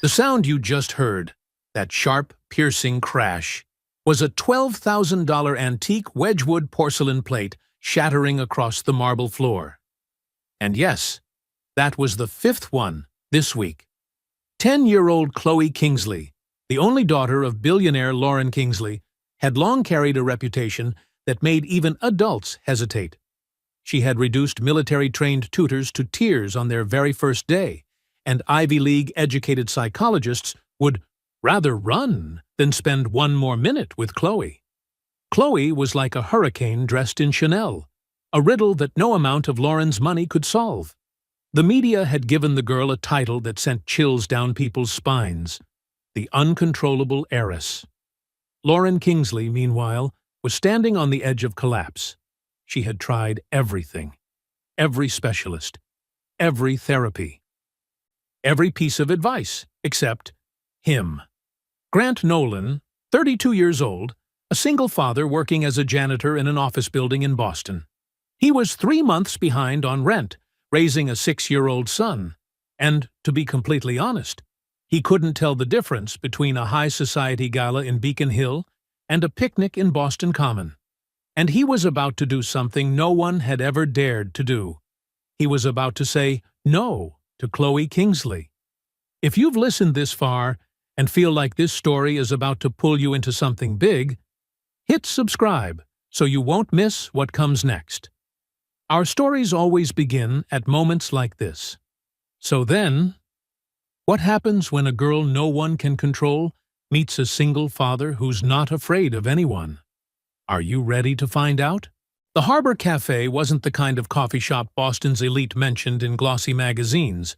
The sound you just heard, that sharp, piercing crash, was a $12,000 antique Wedgwood porcelain plate shattering across the marble floor. And yes, that was the fifth one this week. 10-year-old Chloe Kingsley, the only daughter of billionaire Lauren Kingsley, had long carried a reputation that made even adults hesitate. She had reduced military-trained tutors to tears on their very first day, and Ivy League-educated psychologists would rather run than spend one more minute with Chloe. Chloe was like a hurricane dressed in Chanel, a riddle that no amount of Lauren's money could solve. The media had given the girl a title that sent chills down people's spines: the uncontrollable heiress. Lauren Kingsley, meanwhile, was standing on the edge of collapse. She had tried everything, every specialist, every therapy, every piece of advice, except him. Grant Nolan, 32 years old, a single father working as a janitor in an office building in Boston. He was 3 months behind on rent, raising a 6-year-old son, and, to be completely honest, he couldn't tell the difference between a high society gala in Beacon Hill and a picnic in Boston Common. And he was about to do something no one had ever dared to do. He was about to say no to Chloe Kingsley. If you've listened this far and feel like this story is about to pull you into something big, hit subscribe so you won't miss what comes next. Our stories always begin at moments like this. So then, what happens when a girl no one can control meets a single father who's not afraid of anyone? Are you ready to find out? The Harbor Café wasn't the kind of coffee shop Boston's elite mentioned in glossy magazines,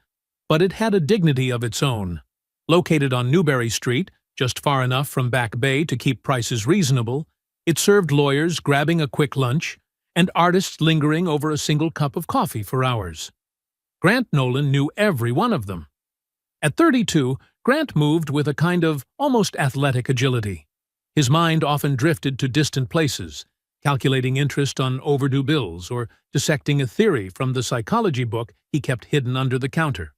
but it had a dignity of its own. Located on Newbury Street, just far enough from Back Bay to keep prices reasonable, it served lawyers grabbing a quick lunch and artists lingering over a single cup of coffee for hours. Grant Nolan knew every one of them. At 32, Grant moved with a kind of almost athletic agility. His mind often drifted to distant places, calculating interest on overdue bills or dissecting a theory from the psychology book he kept hidden under the counter.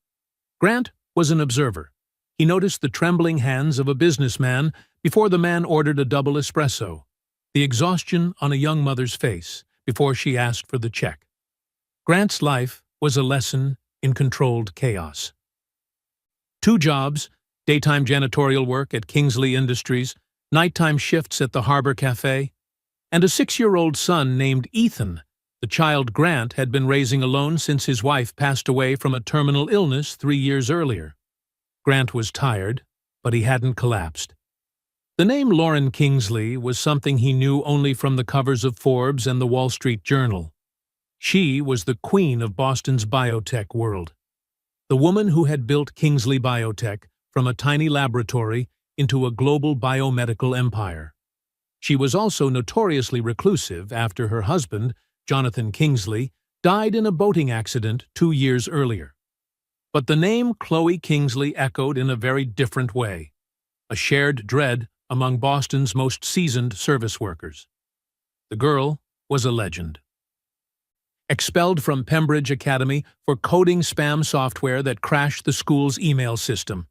Grant was an observer. He noticed the trembling hands of a businessman before the man ordered a double espresso, the exhaustion on a young mother's face before she asked for the check. Grant's life was a lesson in controlled chaos. 2 jobs, daytime janitorial work at Kingsley Industries, nighttime shifts at the Harbor Café, and a 6-year-old son named Ethan, the child Grant had been raising alone since his wife passed away from a terminal illness 3 years earlier. Grant was tired, but he hadn't collapsed. The name Lauren Kingsley was something he knew only from the covers of Forbes and the Wall Street Journal. She was the queen of Boston's biotech world. The woman who had built Kingsley Biotech from a tiny laboratory into a global biomedical empire. She was also notoriously reclusive after her husband, Jonathan Kingsley, died in a boating accident 2 years earlier. But the name Chloe Kingsley echoed in a very different way, a shared dread among Boston's most seasoned service workers. The girl was a legend. Expelled from Pembridge Academy for coding spam software that crashed the school's email system,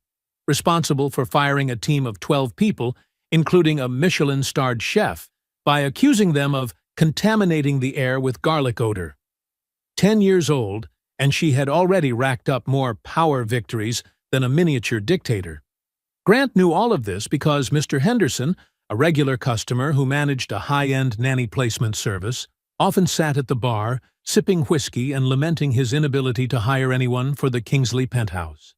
responsible for firing a team of 12 people, including a Michelin-starred chef, by accusing them of contaminating the air with garlic odor. 10 years old, and she had already racked up more power victories than a miniature dictator. Grant knew all of this because Mr. Henderson, a regular customer who managed a high-end nanny placement service, often sat at the bar, sipping whiskey and lamenting his inability to hire anyone for the Kingsley penthouse.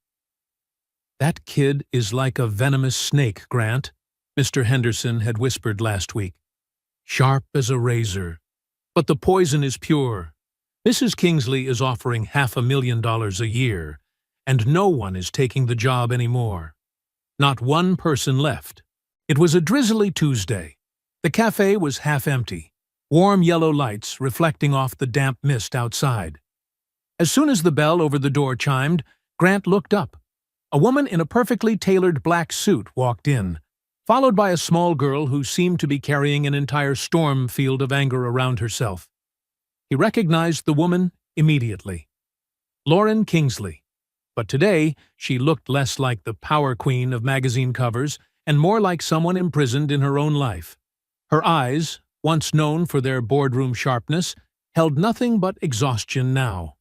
"That kid is like a venomous snake, Grant," Mr. Henderson had whispered last week. "Sharp as a razor. But the poison is pure. Mrs. Kingsley is offering $500,000 a year, and no one is taking the job anymore. Not one person left." It was a drizzly Tuesday. The cafe was half empty, warm yellow lights reflecting off the damp mist outside. As soon as the bell over the door chimed, Grant looked up. A woman in a perfectly tailored black suit walked in, followed by a small girl who seemed to be carrying an entire storm field of anger around herself. He recognized the woman immediately. Lauren Kingsley. But today, she looked less like the power queen of magazine covers and more like someone imprisoned in her own life. Her eyes, once known for their boardroom sharpness, held nothing but exhaustion now.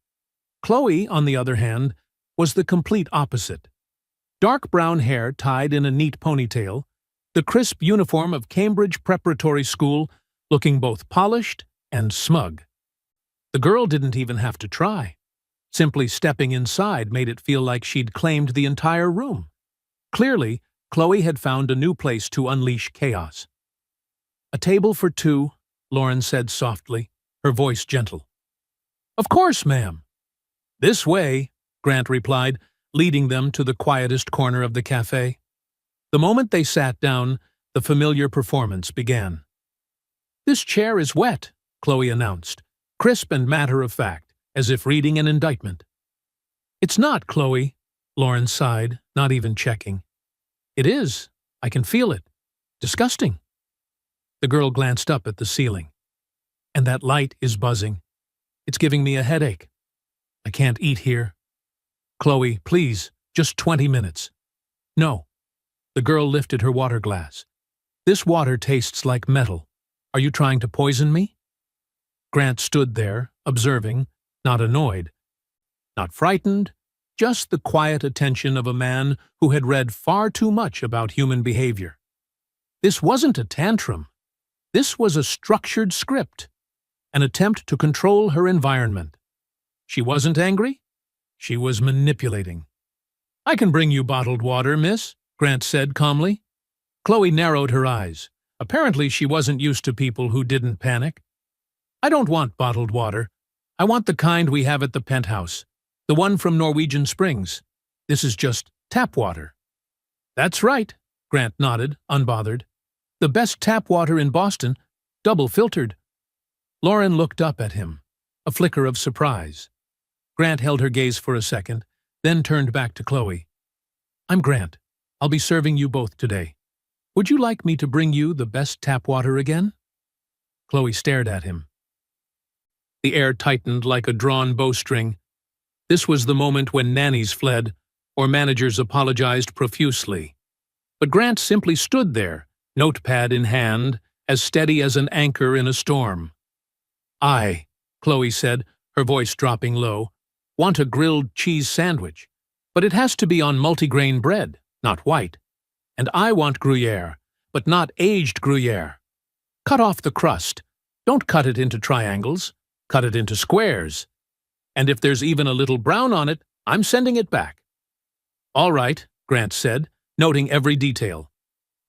Chloe, on the other hand, was the complete opposite. Dark brown hair tied in a neat ponytail, the crisp uniform of Cambridge Preparatory School looking both polished and smug. The girl didn't even have to try. Simply stepping inside made it feel like she'd claimed the entire room. Clearly, Chloe had found a new place to unleash chaos. "A table for two," Lauren said softly, her voice gentle. "Of course, ma'am." "This way," Grant replied, leading them to the quietest corner of the café. The moment they sat down, the familiar performance began. "This chair is wet," Chloe announced, crisp and matter-of-fact, as if reading an indictment. "It's not, Chloe," Lauren sighed, not even checking. "It is. I can feel it. Disgusting." The girl glanced up at the ceiling. "And that light is buzzing. It's giving me a headache. I can't eat here." "Chloe, please, just 20 minutes." "No." The girl lifted her water glass. "This water tastes like metal. Are you trying to poison me?" Grant stood there, observing, not annoyed, not frightened, just the quiet attention of a man who had read far too much about human behavior. This wasn't a tantrum. This was a structured script, an attempt to control her environment. She wasn't angry. She was manipulating. "I can bring you bottled water, miss," Grant said calmly. Chloe narrowed her eyes. Apparently she wasn't used to people who didn't panic. "I don't want bottled water. I want the kind we have at the penthouse, the one from Norwegian Springs. This is just tap water." "That's right," Grant nodded, unbothered. "The best tap water in Boston, double filtered." Lauren looked up at him, a flicker of surprise. Grant held her gaze for a second, then turned back to Chloe. "I'm Grant. I'll be serving you both today. Would you like me to bring you the best tap water again?" Chloe stared at him. The air tightened like a drawn bowstring. This was the moment when nannies fled, or managers apologized profusely. But Grant simply stood there, notepad in hand, as steady as an anchor in a storm. "I," Chloe said, her voice dropping low, "want a grilled cheese sandwich, but it has to be on multigrain bread, not white. And I want Gruyere, but not aged Gruyere. Cut off the crust. Don't cut it into triangles. Cut it into squares. And if there's even a little brown on it, I'm sending it back." "All right," Grant said, noting every detail.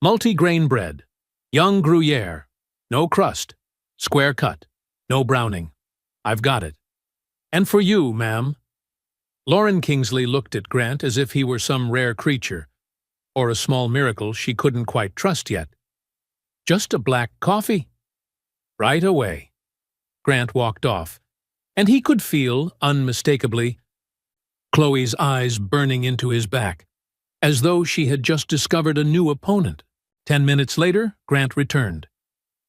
"Multigrain bread. Young Gruyere. No crust. Square cut. No browning. I've got it. And for you, ma'am." Lauren Kingsley looked at Grant as if he were some rare creature, or a small miracle she couldn't quite trust yet. "Just a black coffee." "Right away." Grant walked off, and he could feel, unmistakably, Chloe's eyes burning into his back, as though she had just discovered a new opponent. 10 minutes later, Grant returned.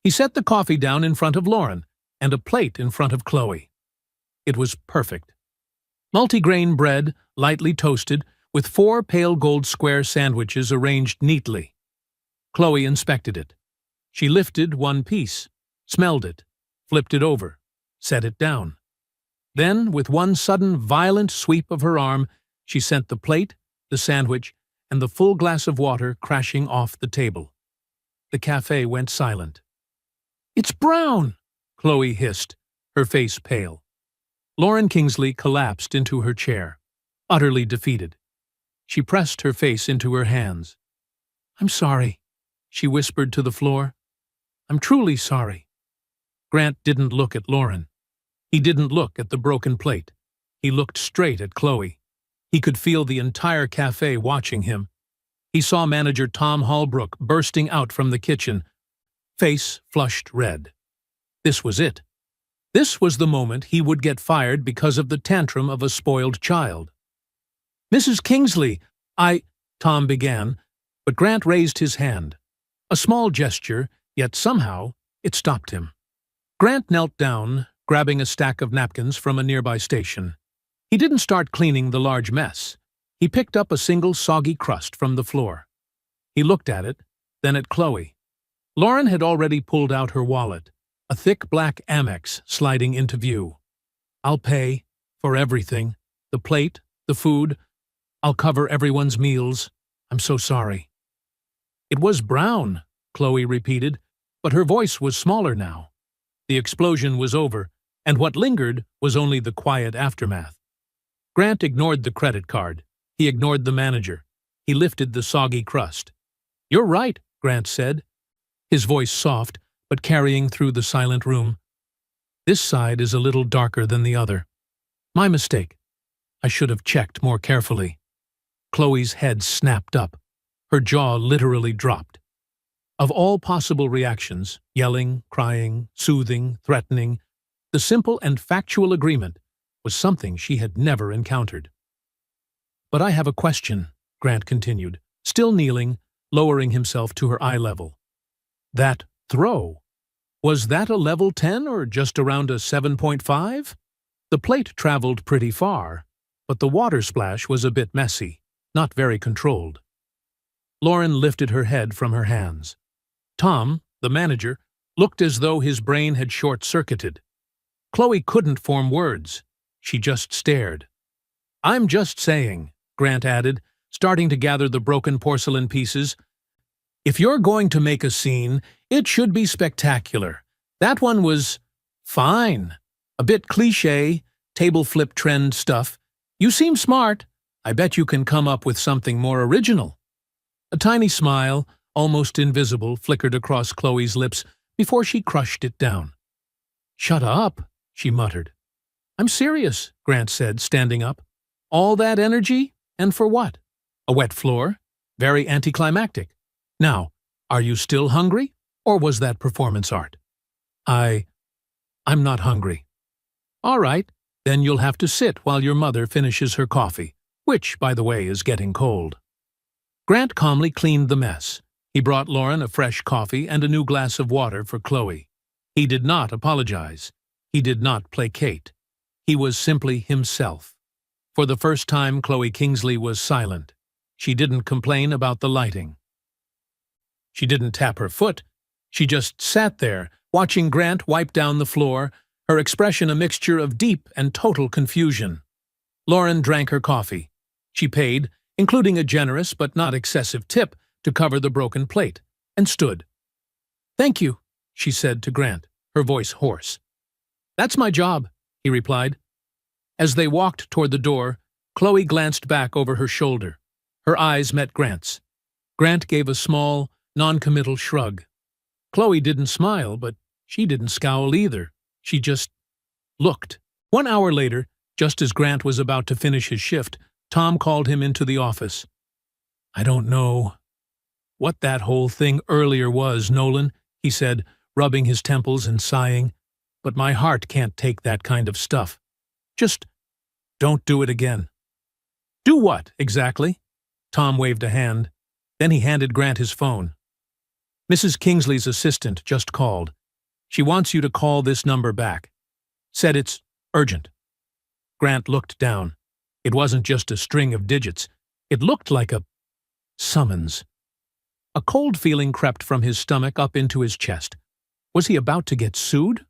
He set the coffee down in front of Lauren, and a plate in front of Chloe. It was perfect. Multigrain bread, lightly toasted, with 4 pale gold square sandwiches arranged neatly. Chloe inspected it. She lifted one piece, smelled it, flipped it over, set it down. Then, with one sudden violent sweep of her arm, she sent the plate, the sandwich, and the full glass of water crashing off the table. The café went silent. "It's brown!" Chloe hissed, her face pale. Lauren Kingsley collapsed into her chair, utterly defeated. She pressed her face into her hands. "I'm sorry," she whispered to the floor. "I'm truly sorry." Grant didn't look at Lauren. He didn't look at the broken plate. He looked straight at Chloe. He could feel the entire café watching him. He saw manager Tom Holbrook bursting out from the kitchen, face flushed red. This was it. This was the moment he would get fired because of the tantrum of a spoiled child. "Mrs. Kingsley, Tom began, but Grant raised his hand. A small gesture, yet somehow it stopped him. Grant knelt down, grabbing a stack of napkins from a nearby station. He didn't start cleaning the large mess. He picked up a single soggy crust from the floor. He looked at it, then at Chloe. Lauren had already pulled out her wallet, a thick black Amex sliding into view. "I'll pay for everything. The plate, the food. I'll cover everyone's meals. I'm so sorry." "It was brown," Chloe repeated, but her voice was smaller now. The explosion was over, and what lingered was only the quiet aftermath. Grant ignored the credit card. He ignored the manager. He lifted the soggy crust. "You're right," Grant said, his voice soft, but carrying through the silent room. "This side is a little darker than the other. My mistake. I should have checked more carefully." Chloe's head snapped up. Her jaw literally dropped. Of all possible reactions, yelling, crying, soothing, threatening, the simple and factual agreement was something she had never encountered. "But I have a question," Grant continued, still kneeling, lowering himself to her eye level. "That throw, was that a level 10 or just around a 7.5? The plate traveled pretty far, but the water splash was a bit messy, not very controlled." Lauren lifted her head from her hands. Tom, the manager, looked as though his brain had short-circuited. Chloe couldn't form words. She just stared. "I'm just saying," Grant added, starting to gather the broken porcelain pieces. "If you're going to make a scene, it should be spectacular. That one was fine. A bit cliché, table flip trend stuff. You seem smart. I bet you can come up with something more original." A tiny smile, almost invisible, flickered across Chloe's lips before she crushed it down. "Shut up," she muttered. "I'm serious," Grant said, standing up. "All that energy? And for what? A wet floor? Very anticlimactic. Now, are you still hungry, or was that performance art?" I'm not hungry." "All right, then you'll have to sit while your mother finishes her coffee, which, by the way, is getting cold." Grant calmly cleaned the mess. He brought Lauren a fresh coffee and a new glass of water for Chloe. He did not apologize. He did not placate. He was simply himself. For the first time, Chloe Kingsley was silent. She didn't complain about the lighting. She didn't tap her foot. She just sat there, watching Grant wipe down the floor, her expression a mixture of deep and total confusion. Lauren drank her coffee. She paid, including a generous but not excessive tip to cover the broken plate, and stood. "Thank you," she said to Grant, her voice hoarse. "That's my job," he replied. As they walked toward the door, Chloe glanced back over her shoulder. Her eyes met Grant's. Grant gave a small, non-committal shrug. Chloe didn't smile, but she didn't scowl either. She just looked. 1 hour later, just as Grant was about to finish his shift, Tom called him into the office. "I don't know what that whole thing earlier was, Nolan," he said, rubbing his temples and sighing, "but my heart can't take that kind of stuff. Just don't do it again." "Do what, exactly?" Tom waved a hand. Then he handed Grant his phone. "Mrs. Kingsley's assistant just called. She wants you to call this number back. Said it's urgent." Grant looked down. It wasn't just a string of digits. It looked like a summons. A cold feeling crept from his stomach up into his chest. Was he about to get sued?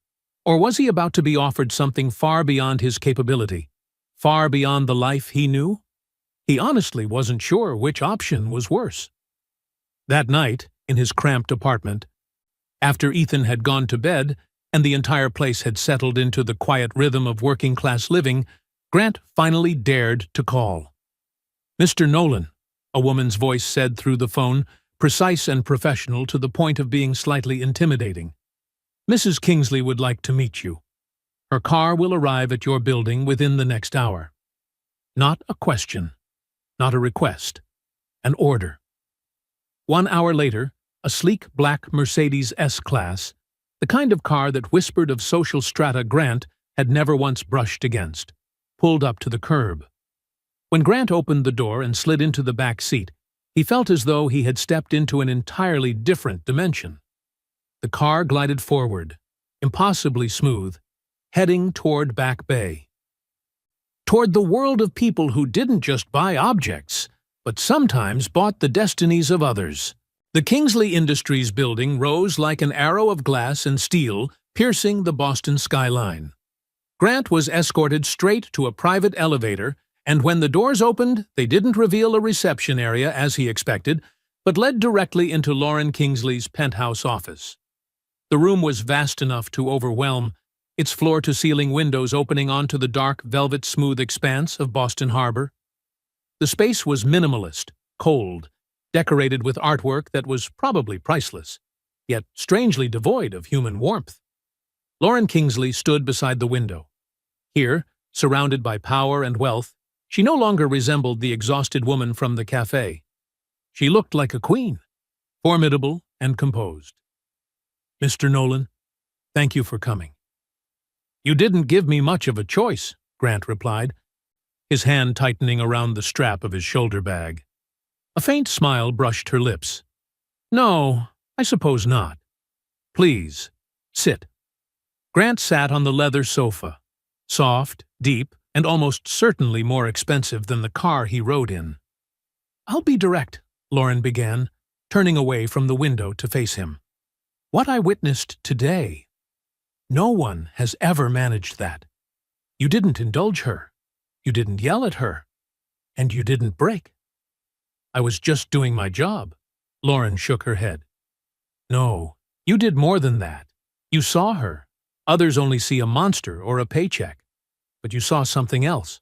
Or was he about to be offered something far beyond his capability? Far beyond the life he knew? He honestly wasn't sure which option was worse. That night, in his cramped apartment, after Ethan had gone to bed and the entire place had settled into the quiet rhythm of working-class living, Grant finally dared to call. "Mr. Nolan," a woman's voice said through the phone, precise and professional to the point of being slightly intimidating. "Mrs. Kingsley would like to meet you. Her car will arrive at your building within the next hour." Not a question, not a request, an order. 1 hour later, a sleek black Mercedes S-Class, the kind of car that whispered of social strata Grant had never once brushed against, pulled up to the curb. When Grant opened the door and slid into the back seat, he felt as though he had stepped into an entirely different dimension. The car glided forward, impossibly smooth, heading toward Back Bay. toward the world of people who didn't just buy objects, but sometimes bought the destinies of others. The Kingsley Industries building rose like an arrow of glass and steel, piercing the Boston skyline. Grant was escorted straight to a private elevator, and when the doors opened, they didn't reveal a reception area as he expected, but led directly into Lauren Kingsley's penthouse office. The room was vast enough to overwhelm, its floor-to-ceiling windows opening onto the dark, velvet-smooth expanse of Boston Harbor. The space was minimalist, cold, decorated with artwork that was probably priceless, yet strangely devoid of human warmth. Lauren Kingsley stood beside the window. Here, surrounded by power and wealth, she no longer resembled the exhausted woman from the café. She looked like a queen, formidable and composed. "Mr. Nolan, thank you for coming." "You didn't give me much of a choice," Grant replied, his hand tightening around the strap of his shoulder bag. A faint smile brushed her lips. "No, I suppose not. Please, sit." Grant sat on the leather sofa, soft, deep, and almost certainly more expensive than the car he rode in. "I'll be direct," Lauren began, turning away from the window to face him. "What I witnessed today, no one has ever managed that. You didn't indulge her, you didn't yell at her, and you didn't break." "I was just doing my job." Lauren shook her head. "No, you did more than that. You saw her. Others only see a monster or a paycheck. But you saw something else."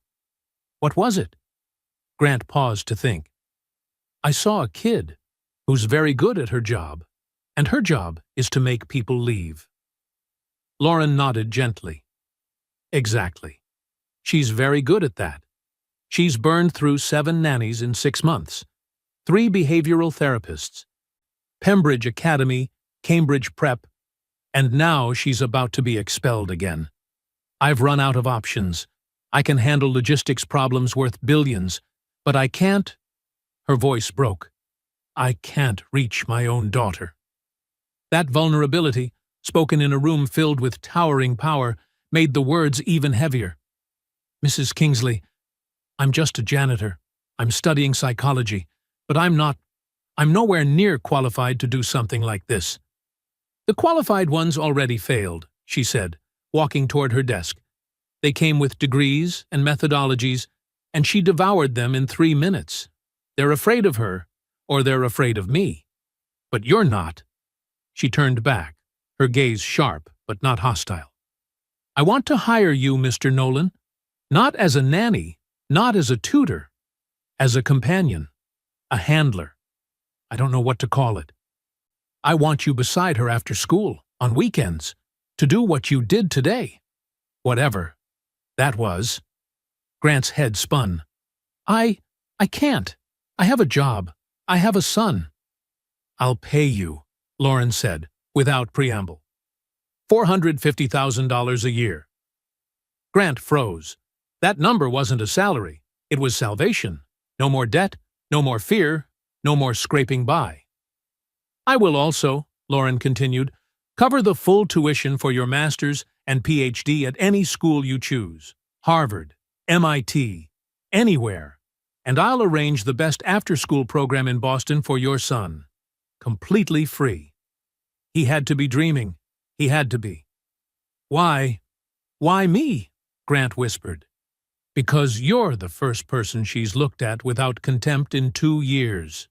"What was it?" Grant paused to think. "I saw a kid who's very good at her job, and her job is to make people leave." Lauren nodded gently. "Exactly. She's very good at that. She's burned through 7 nannies in 6 months, 3 behavioral therapists, Pembridge Academy, Cambridge Prep, and now she's about to be expelled again. I've run out of options. I can handle logistics problems worth billions, but I can't—" Her voice broke. "I can't reach my own daughter." That vulnerability, spoken in a room filled with towering power, made the words even heavier. "Mrs. Kingsley, I'm just a janitor. I'm studying psychology, but I'm nowhere near qualified to do something like this." "The qualified ones already failed," she said, walking toward her desk. "They came with degrees and methodologies, and she devoured them in 3 minutes. They're afraid of her, or they're afraid of me. But you're not." She turned back, her gaze sharp but not hostile. "I want to hire you, Mr. Nolan, not as a nanny, not as a tutor, as a companion, a handler. I don't know what to call it. I want you beside her after school, on weekends, to do what you did today. Whatever that was." Grant's head spun. I can't. I have a job. I have a son." "I'll pay you," Lauren said, without preamble. $450,000 a year. Grant froze. That number wasn't a salary. It was salvation. No more debt, no more fear, no more scraping by. "I will also," Lauren continued, "cover the full tuition for your master's and PhD at any school you choose. Harvard, MIT, anywhere. And I'll arrange the best after-school program in Boston for your son. Completely free." He had to be dreaming. He had to be. "Why me?" Grant whispered. "Because you're the first person she's looked at without contempt in 2 years.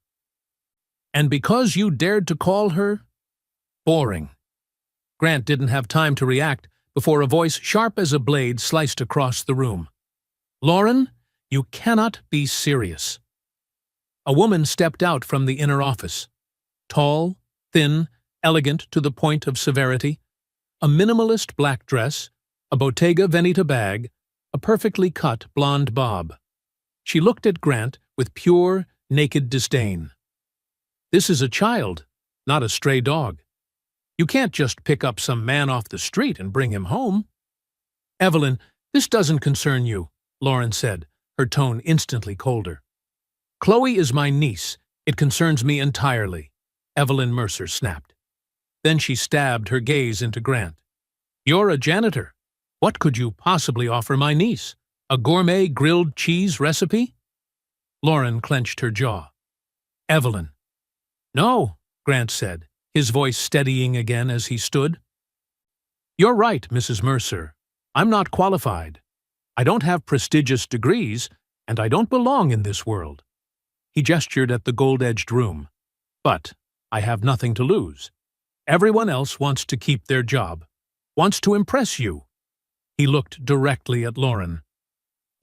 And because you dared to call her boring." Grant didn't have time to react before a voice sharp as a blade sliced across the room. "Lauren, you cannot be serious." A woman stepped out from the inner office. Tall, thin, elegant to the point of severity, a minimalist black dress, a Bottega Veneta bag, a perfectly cut blonde bob. She looked at Grant with pure, naked disdain. "This is a child, not a stray dog. You can't just pick up some man off the street and bring him home." "Evelyn, this doesn't concern you," Lauren said, her tone instantly colder. "Chloe is my niece. It concerns me entirely," Evelyn Mercer snapped. Then she stabbed her gaze into Grant. "You're a janitor. What could you possibly offer my niece? A gourmet grilled cheese recipe? Lauren clenched her jaw. Evelyn. No, Grant said, his voice steadying again as he stood. You're right, Mrs. Mercer. I'm not qualified. I don't have prestigious degrees, and I don't belong in this world. He gestured at the gold-edged room. But I have nothing to lose. Everyone else wants to keep their job, wants to impress you. He looked directly at Lauren.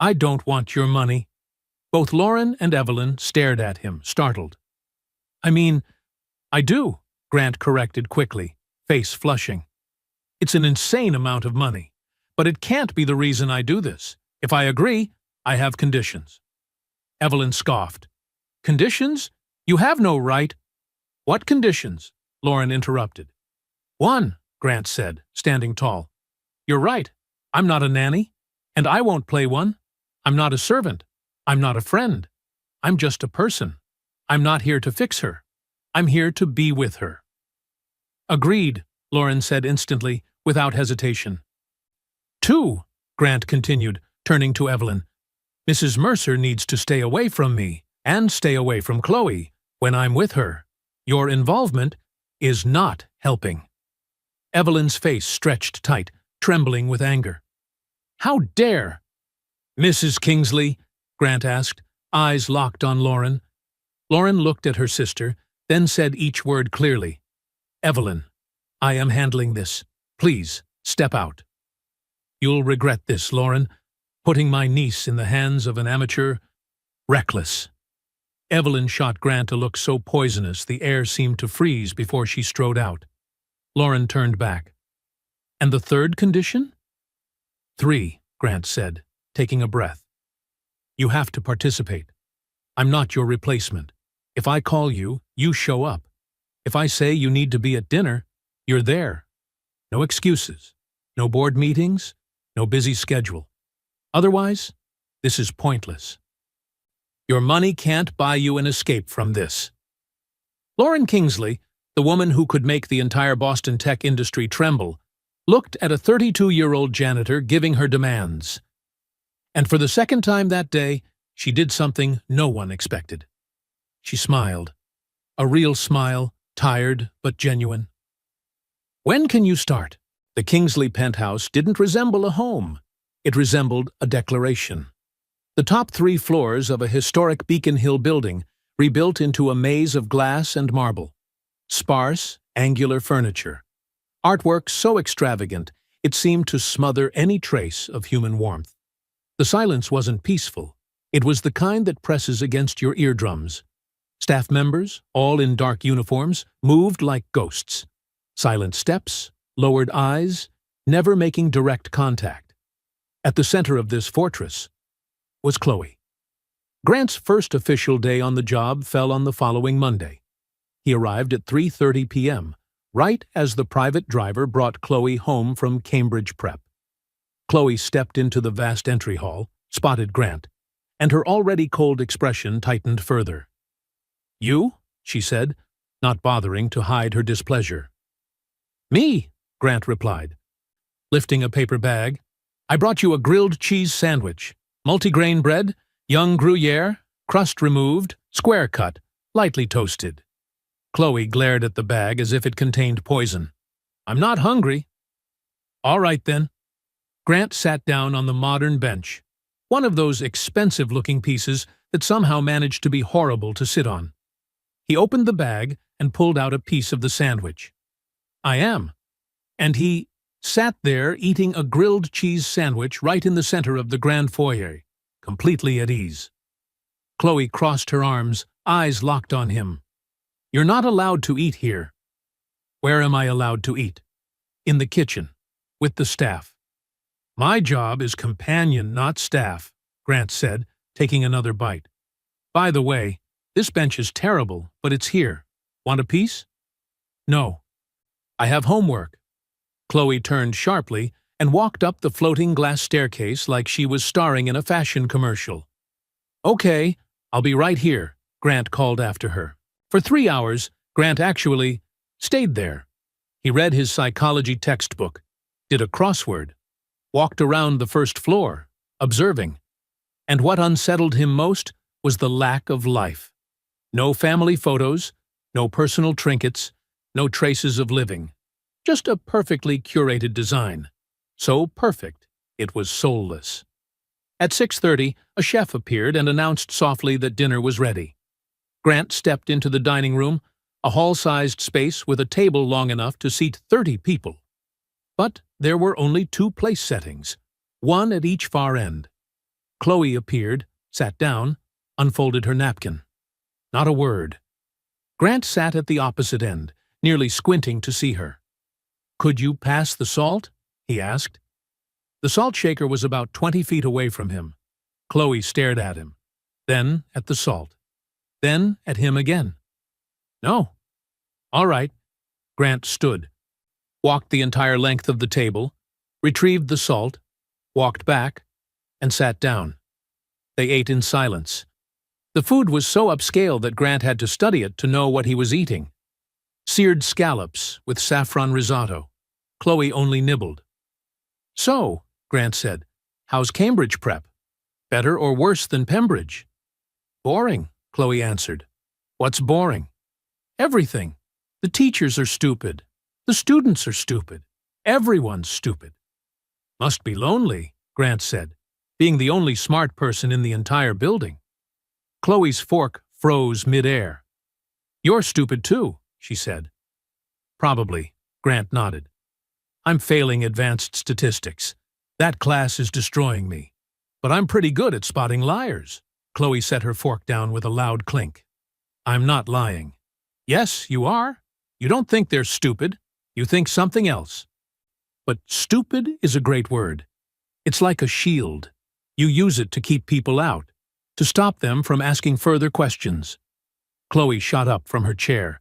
I don't want your money. Both Lauren and Evelyn stared at him, startled. I mean, I do, Grant corrected quickly, face flushing. It's an insane amount of money, but it can't be the reason I do this. If I agree, I have conditions. Evelyn scoffed. Conditions? You have no right. What conditions? Lauren interrupted. One, Grant said, standing tall. You're right. I'm not a nanny, and I won't play one. I'm not a servant. I'm not a friend. I'm just a person. I'm not here to fix her. I'm here to be with her. Agreed, Lauren said instantly, without hesitation. Two, Grant continued, turning to Evelyn. Mrs. Mercer needs to stay away from me, and stay away from Chloe, when I'm with her. Your involvement is not helping. Evelyn's face stretched tight, trembling with anger. How dare! Mrs. Kingsley, Grant asked, eyes locked on Lauren. Lauren looked at her sister, then said each word clearly. Evelyn, I am handling this. Please, step out. You'll regret this, Lauren, putting my niece in the hands of an amateur. Reckless. Evelyn shot Grant a look so poisonous the air seemed to freeze before she strode out. Lauren turned back. And the third condition? 3, Grant said, taking a breath. You have to participate. I'm not your replacement. If I call you, you show up. If I say you need to be at dinner, you're there. No excuses. No board meetings. No busy schedule. Otherwise, this is pointless. Your money can't buy you an escape from this. Lauren Kingsley, the woman who could make the entire Boston tech industry tremble, looked at a 32-year-old janitor giving her demands. And for the second time that day, she did something no one expected. She smiled. A real smile, tired but genuine. When can you start? The Kingsley penthouse didn't resemble a home. It resembled a declaration. The top 3 floors of a historic Beacon Hill building rebuilt into a maze of glass and marble. Sparse, angular furniture. Artwork so extravagant it seemed to smother any trace of human warmth. The silence wasn't peaceful. It was the kind that presses against your eardrums. Staff members, all in dark uniforms, moved like ghosts. Silent steps, lowered eyes, never making direct contact. At the center of this fortress was Chloe. Grant's first official day on the job fell on the following Monday. He arrived at 3:30 p.m., right as the private driver brought Chloe home from Cambridge Prep. Chloe stepped into the vast entry hall, spotted Grant, and her already cold expression tightened further. You? She said, not bothering to hide her displeasure. Me, Grant replied. Lifting a paper bag, I brought you a grilled cheese sandwich, multigrain bread, young Gruyere, crust removed, square cut, lightly toasted. Chloe glared at the bag as if it contained poison. I'm not hungry. All right, then. Grant sat down on the modern bench, one of those expensive-looking pieces that somehow managed to be horrible to sit on. He opened the bag and pulled out a piece of the sandwich. I am. And he sat there eating a grilled cheese sandwich right in the center of the grand foyer, completely at ease. Chloe crossed her arms, eyes locked on him. You're not allowed to eat here. Where am I allowed to eat? In the kitchen, with the staff. My job is companion, not staff, Grant said, taking another bite. By the way, this bench is terrible, but it's here. Want a piece? No. I have homework. Chloe turned sharply and walked up the floating glass staircase like she was starring in a fashion commercial. Okay, I'll be right here, Grant called after her. For 3 hours, Grant actually stayed there. He read his psychology textbook, did a crossword, walked around the first floor, observing. And what unsettled him most was the lack of life. No family photos, no personal trinkets, no traces of living. Just a perfectly curated design. So perfect, it was soulless. At 6:30, a chef appeared and announced softly that dinner was ready. Grant stepped into the dining room, a hall-sized space with a table long enough to seat 30 people. But there were only 2 place settings, one at each far end. Chloe appeared, sat down, unfolded her napkin. Not a word. Grant sat at the opposite end, nearly squinting to see her. "Could you pass the salt?" he asked. The salt shaker was about 20 feet away from him. Chloe stared at him, then at the salt, then at him again. "No." "All right." Grant stood, walked the entire length of the table, retrieved the salt, walked back, and sat down. They ate in silence. The food was so upscale that Grant had to study it to know what he was eating. Seared scallops with saffron risotto. Chloe only nibbled. "So," Grant said, "how's Cambridge prep? Better or worse than Pembridge?" "Boring," Chloe answered. "What's boring?" "Everything. The teachers are stupid. The students are stupid. Everyone's stupid." "Must be lonely," Grant said, "being the only smart person in the entire building." Chloe's fork froze mid-air. "You're stupid too," she said. "Probably," Grant nodded. "I'm failing advanced statistics. That class is destroying me. But I'm pretty good at spotting liars." Chloe set her fork down with a loud clink. "I'm not lying." "Yes, you are. You don't think they're stupid. You think something else." "But stupid is a great word. It's like a shield. You use it to keep people out, to stop them from asking further questions." Chloe shot up from her chair.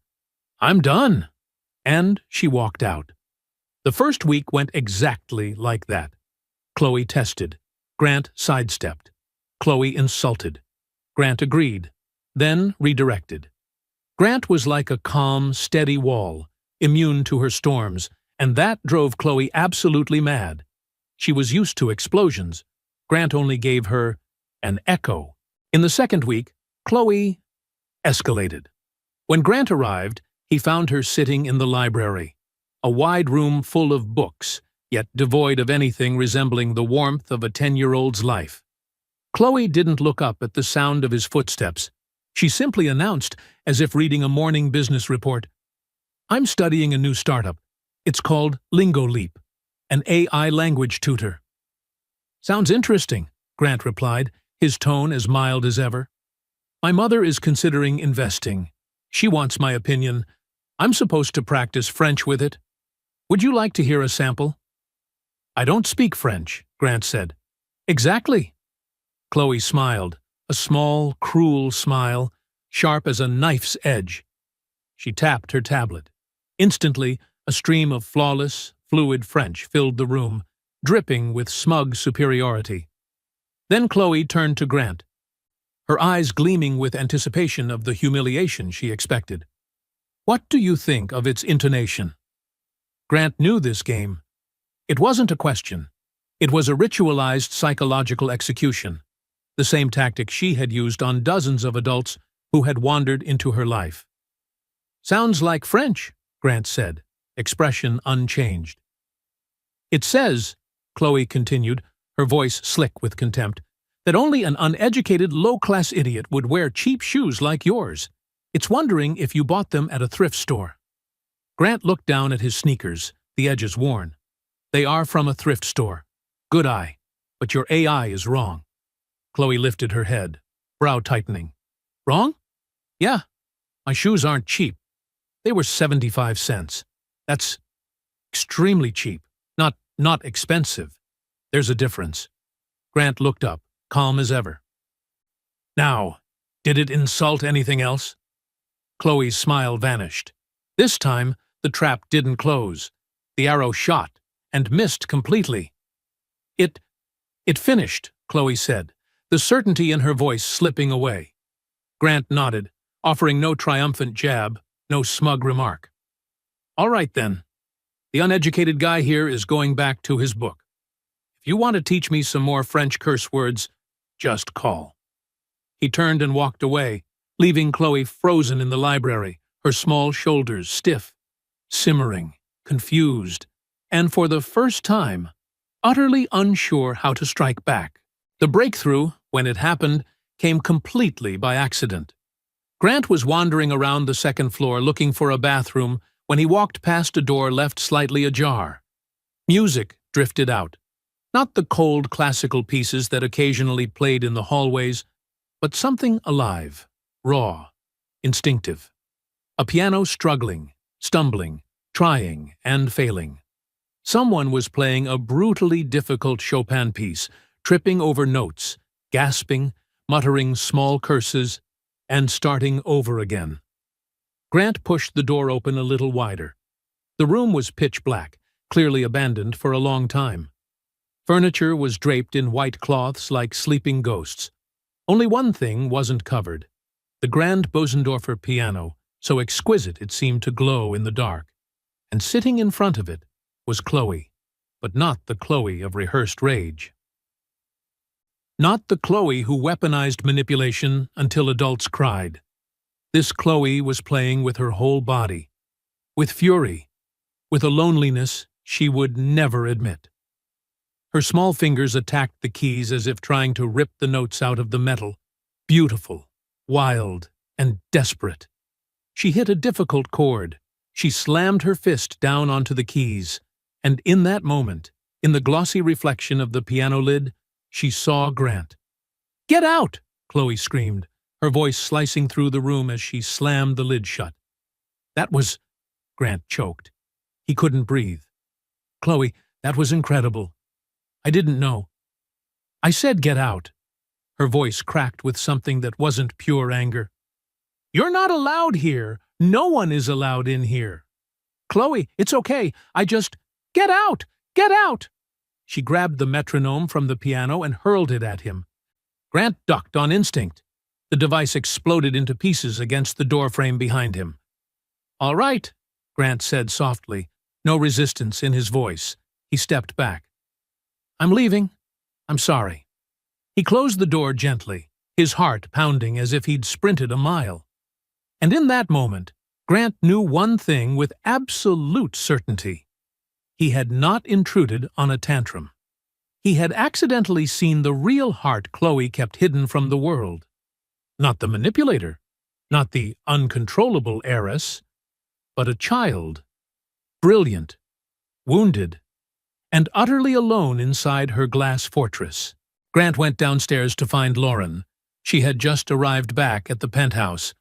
"I'm done." And she walked out. The first week went exactly like that. Chloe tested. Grant sidestepped. Chloe insulted. Grant agreed, then redirected. Grant was like a calm, steady wall, immune to her storms, and that drove Chloe absolutely mad. She was used to explosions. Grant only gave her an echo. In the second week, Chloe escalated. When Grant arrived, he found her sitting in the library, a wide room full of books, yet devoid of anything resembling the warmth of a 10-year-old's life. Chloe didn't look up at the sound of his footsteps. She simply announced, as if reading a morning business report, "I'm studying a new startup. It's called Lingo Leap, an AI language tutor." "Sounds interesting," Grant replied, his tone as mild as ever. "My mother is considering investing. She wants my opinion. I'm supposed to practice French with it. Would you like to hear a sample?" "I don't speak French," Grant said. "Exactly." Chloe smiled, a small, cruel smile, sharp as a knife's edge. She tapped her tablet. Instantly, a stream of flawless, fluid French filled the room, dripping with smug superiority. Then Chloe turned to Grant, her eyes gleaming with anticipation of the humiliation she expected. "What do you think of its intonation?" Grant knew this game. It wasn't a question. It was a ritualized psychological execution, the same tactic she had used on dozens of adults who had wandered into her life. "Sounds like French," Grant said, expression unchanged. "It says," Chloe continued, her voice slick with contempt, "that only an uneducated, low-class idiot would wear cheap shoes like yours. It's wondering if you bought them at a thrift store." Grant looked down at his sneakers, the edges worn. "They are from a thrift store. Good eye. But your AI is wrong." Chloe lifted her head, brow tightening. "Wrong? Yeah. My shoes aren't cheap. They were 75 cents. That's extremely cheap. Not expensive. There's a difference." Grant looked up, calm as ever. "Now, did it insult anything else?" Chloe's smile vanished. This time, the trap didn't close. The arrow shot, and missed completely. It finished," Chloe said, the certainty in her voice slipping away. Grant nodded, offering no triumphant jab, no smug remark. "All right, then. The uneducated guy here is going back to his book. If you want to teach me some more French curse words, just call." He turned and walked away, leaving Chloe frozen in the library, her small shoulders stiff, simmering, confused, and for the first time, utterly unsure how to strike back. The breakthrough, when it happened, came completely by accident. Grant was wandering around the second floor looking for a bathroom when he walked past a door left slightly ajar. Music drifted out. Not the cold classical pieces that occasionally played in the hallways, but something alive, raw, instinctive. A piano struggling, stumbling, trying, and failing. Someone was playing a brutally difficult Chopin piece, tripping over notes, gasping, muttering small curses, and starting over again. Grant pushed the door open a little wider. The room was pitch black, clearly abandoned for a long time. Furniture was draped in white cloths like sleeping ghosts. Only one thing wasn't covered: the grand Bosendorfer piano, so exquisite it seemed to glow in the dark. And sitting in front of it was Chloe, but not the Chloe of rehearsed rage. Not the Chloe who weaponized manipulation until adults cried. This Chloe was playing with her whole body, with fury, with a loneliness she would never admit. Her small fingers attacked the keys as if trying to rip the notes out of the metal, beautiful, wild, and desperate. She hit a difficult chord. She slammed her fist down onto the keys, and in that moment, in the glossy reflection of the piano lid, she saw Grant. "Get out!" Chloe screamed, her voice slicing through the room as she slammed the lid shut. "That was—" Grant choked. He couldn't breathe. "Chloe, that was incredible. I didn't know. I said get out." Her voice cracked with something that wasn't pure anger. "You're not allowed here. No one is allowed in here. Chloe, it's okay. I just— Get out! Get out!" She grabbed the metronome from the piano and hurled it at him. Grant ducked on instinct. The device exploded into pieces against the doorframe behind him. "All right," Grant said softly, no resistance in his voice. He stepped back. "I'm leaving. I'm sorry." He closed the door gently, his heart pounding as if he'd sprinted a mile. And in that moment, Grant knew one thing with absolute certainty. He had not intruded on a tantrum. He had accidentally seen the real heart Chloe kept hidden from the world. Not the manipulator, not the uncontrollable heiress, but a child, brilliant, wounded, and utterly alone inside her glass fortress. Grant went downstairs to find Lauren. She had just arrived back at the penthouse.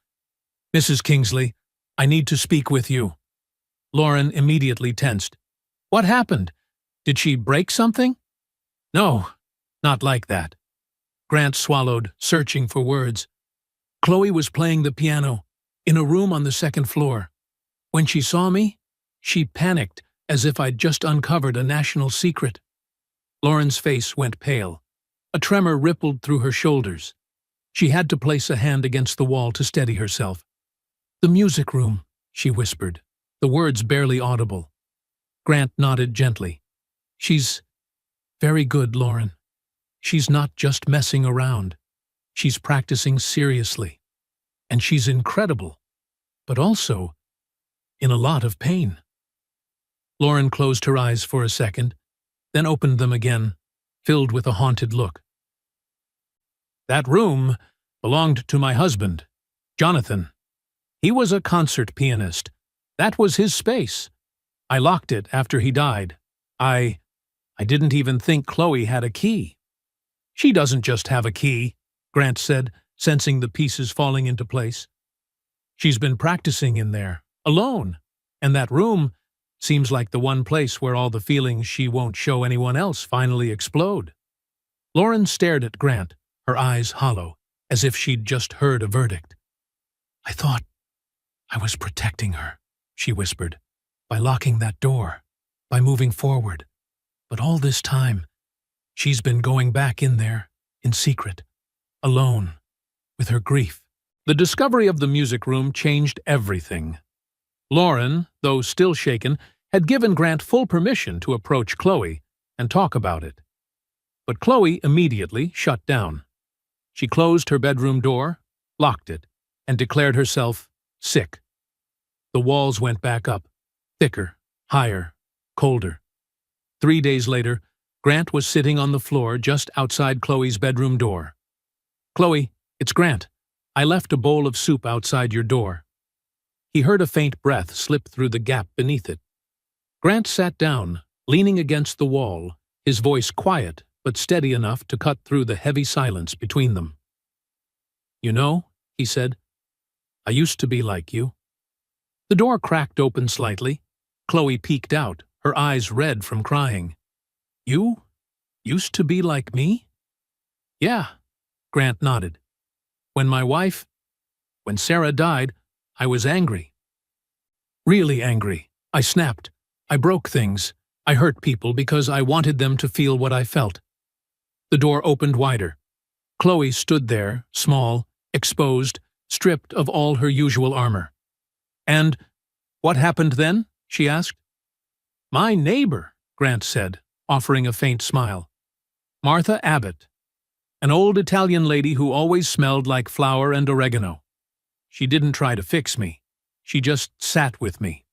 "Mrs. Kingsley, I need to speak with you." Lauren immediately tensed. "What happened? Did she break something?" "No, not like that." Grant swallowed, searching for words. "Chloe was playing the piano in a room on the second floor. When she saw me, she panicked as if I'd just uncovered a national secret." Lauren's face went pale. A tremor rippled through her shoulders. She had to place a hand against the wall to steady herself. "The music room," she whispered, the words barely audible. Grant nodded gently. "She's very good, Lauren. She's not just messing around. She's practicing seriously. And she's incredible, but also in a lot of pain." Lauren closed her eyes for a second, then opened them again, filled with a haunted look. "That room belonged to my husband, Jonathan. He was a concert pianist. That was his space. I locked it after he died. I didn't even think Chloe had a key." "She doesn't just have a key," Grant said, sensing the pieces falling into place. "She's been practicing in there, alone, and that room seems like the one place where all the feelings she won't show anyone else finally explode." Lauren stared at Grant, her eyes hollow, as if she'd just heard a verdict. "I thought I was protecting her," she whispered, "by locking that door, by moving forward. But all this time, she's been going back in there, in secret, alone, with her grief." The discovery of the music room changed everything. Lauren, though still shaken, had given Grant full permission to approach Chloe and talk about it. But Chloe immediately shut down. She closed her bedroom door, locked it, and declared herself sick. The walls went back up, thicker, higher, colder. 3 days later, Grant was sitting on the floor just outside Chloe's bedroom door. "Chloe, it's Grant. I left a bowl of soup outside your door." He heard a faint breath slip through the gap beneath it. Grant sat down, leaning against the wall, his voice quiet but steady enough to cut through the heavy silence between them. "You know," he said, "I used to be like you." The door cracked open slightly. Chloe peeked out, her eyes red from crying. "You used to be like me?" "Yeah," Grant nodded. When Sarah died, I was angry. Really angry. I snapped. I broke things. I hurt people because I wanted them to feel what I felt." The door opened wider. Chloe stood there, small, exposed, stripped of all her usual armor. "And what happened then?" she asked. "My neighbor," Grant said, offering a faint smile. "Martha Abbott, an old Italian lady who always smelled like flour and oregano. She didn't try to fix me. She just sat with me.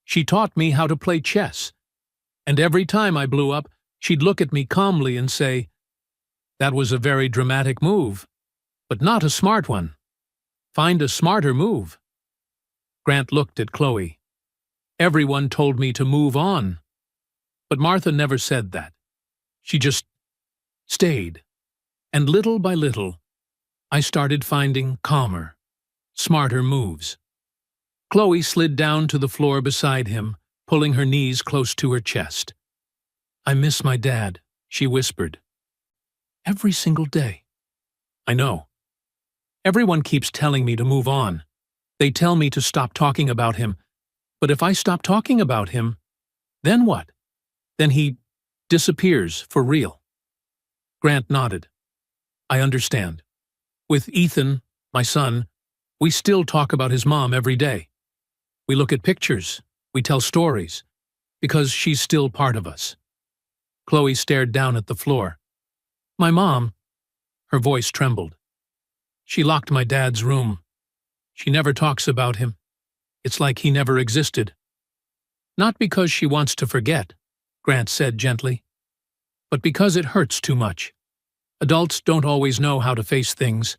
She taught me how to play chess. And every time I blew up, she'd look at me calmly and say, 'That was a very dramatic move, but not a smart one. Find a smarter move.'" Grant looked at Chloe. "Everyone told me to move on. But Martha never said that. She just stayed. And little by little, I started finding calmer, smarter moves." Chloe slid down to the floor beside him, pulling her knees close to her chest. "I miss my dad," she whispered. "Every single day." "I know. Everyone keeps telling me to move on. They tell me to stop talking about him. But if I stop talking about him, then what? Then he disappears for real." Grant nodded. "I understand. With Ethan, my son, we still talk about his mom every day. We look at pictures, we tell stories, because she's still part of us." Chloe stared down at the floor. "My mom," her voice trembled. "She locked my dad's room. She never talks about him. It's like he never existed." "Not because she wants to forget," Grant said gently, "but because it hurts too much. Adults don't always know how to face things.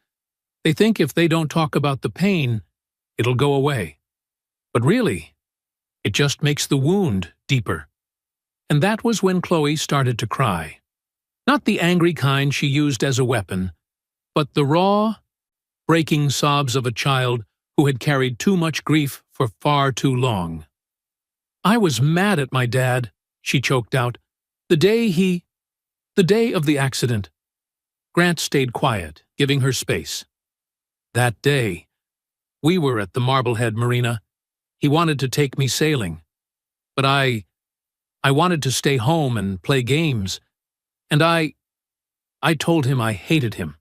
They think if they don't talk about the pain, it'll go away. But really, it just makes the wound deeper." And that was when Chloe started to cry. Not the angry kind she used as a weapon, but the raw, breaking sobs of a child who had carried too much grief for far too long. "I was mad at my dad," she choked out. The day of the accident." Grant stayed quiet, giving her space. "That day, we were at the Marblehead Marina. He wanted to take me sailing. But I wanted to stay home and play games. And I told him I hated him."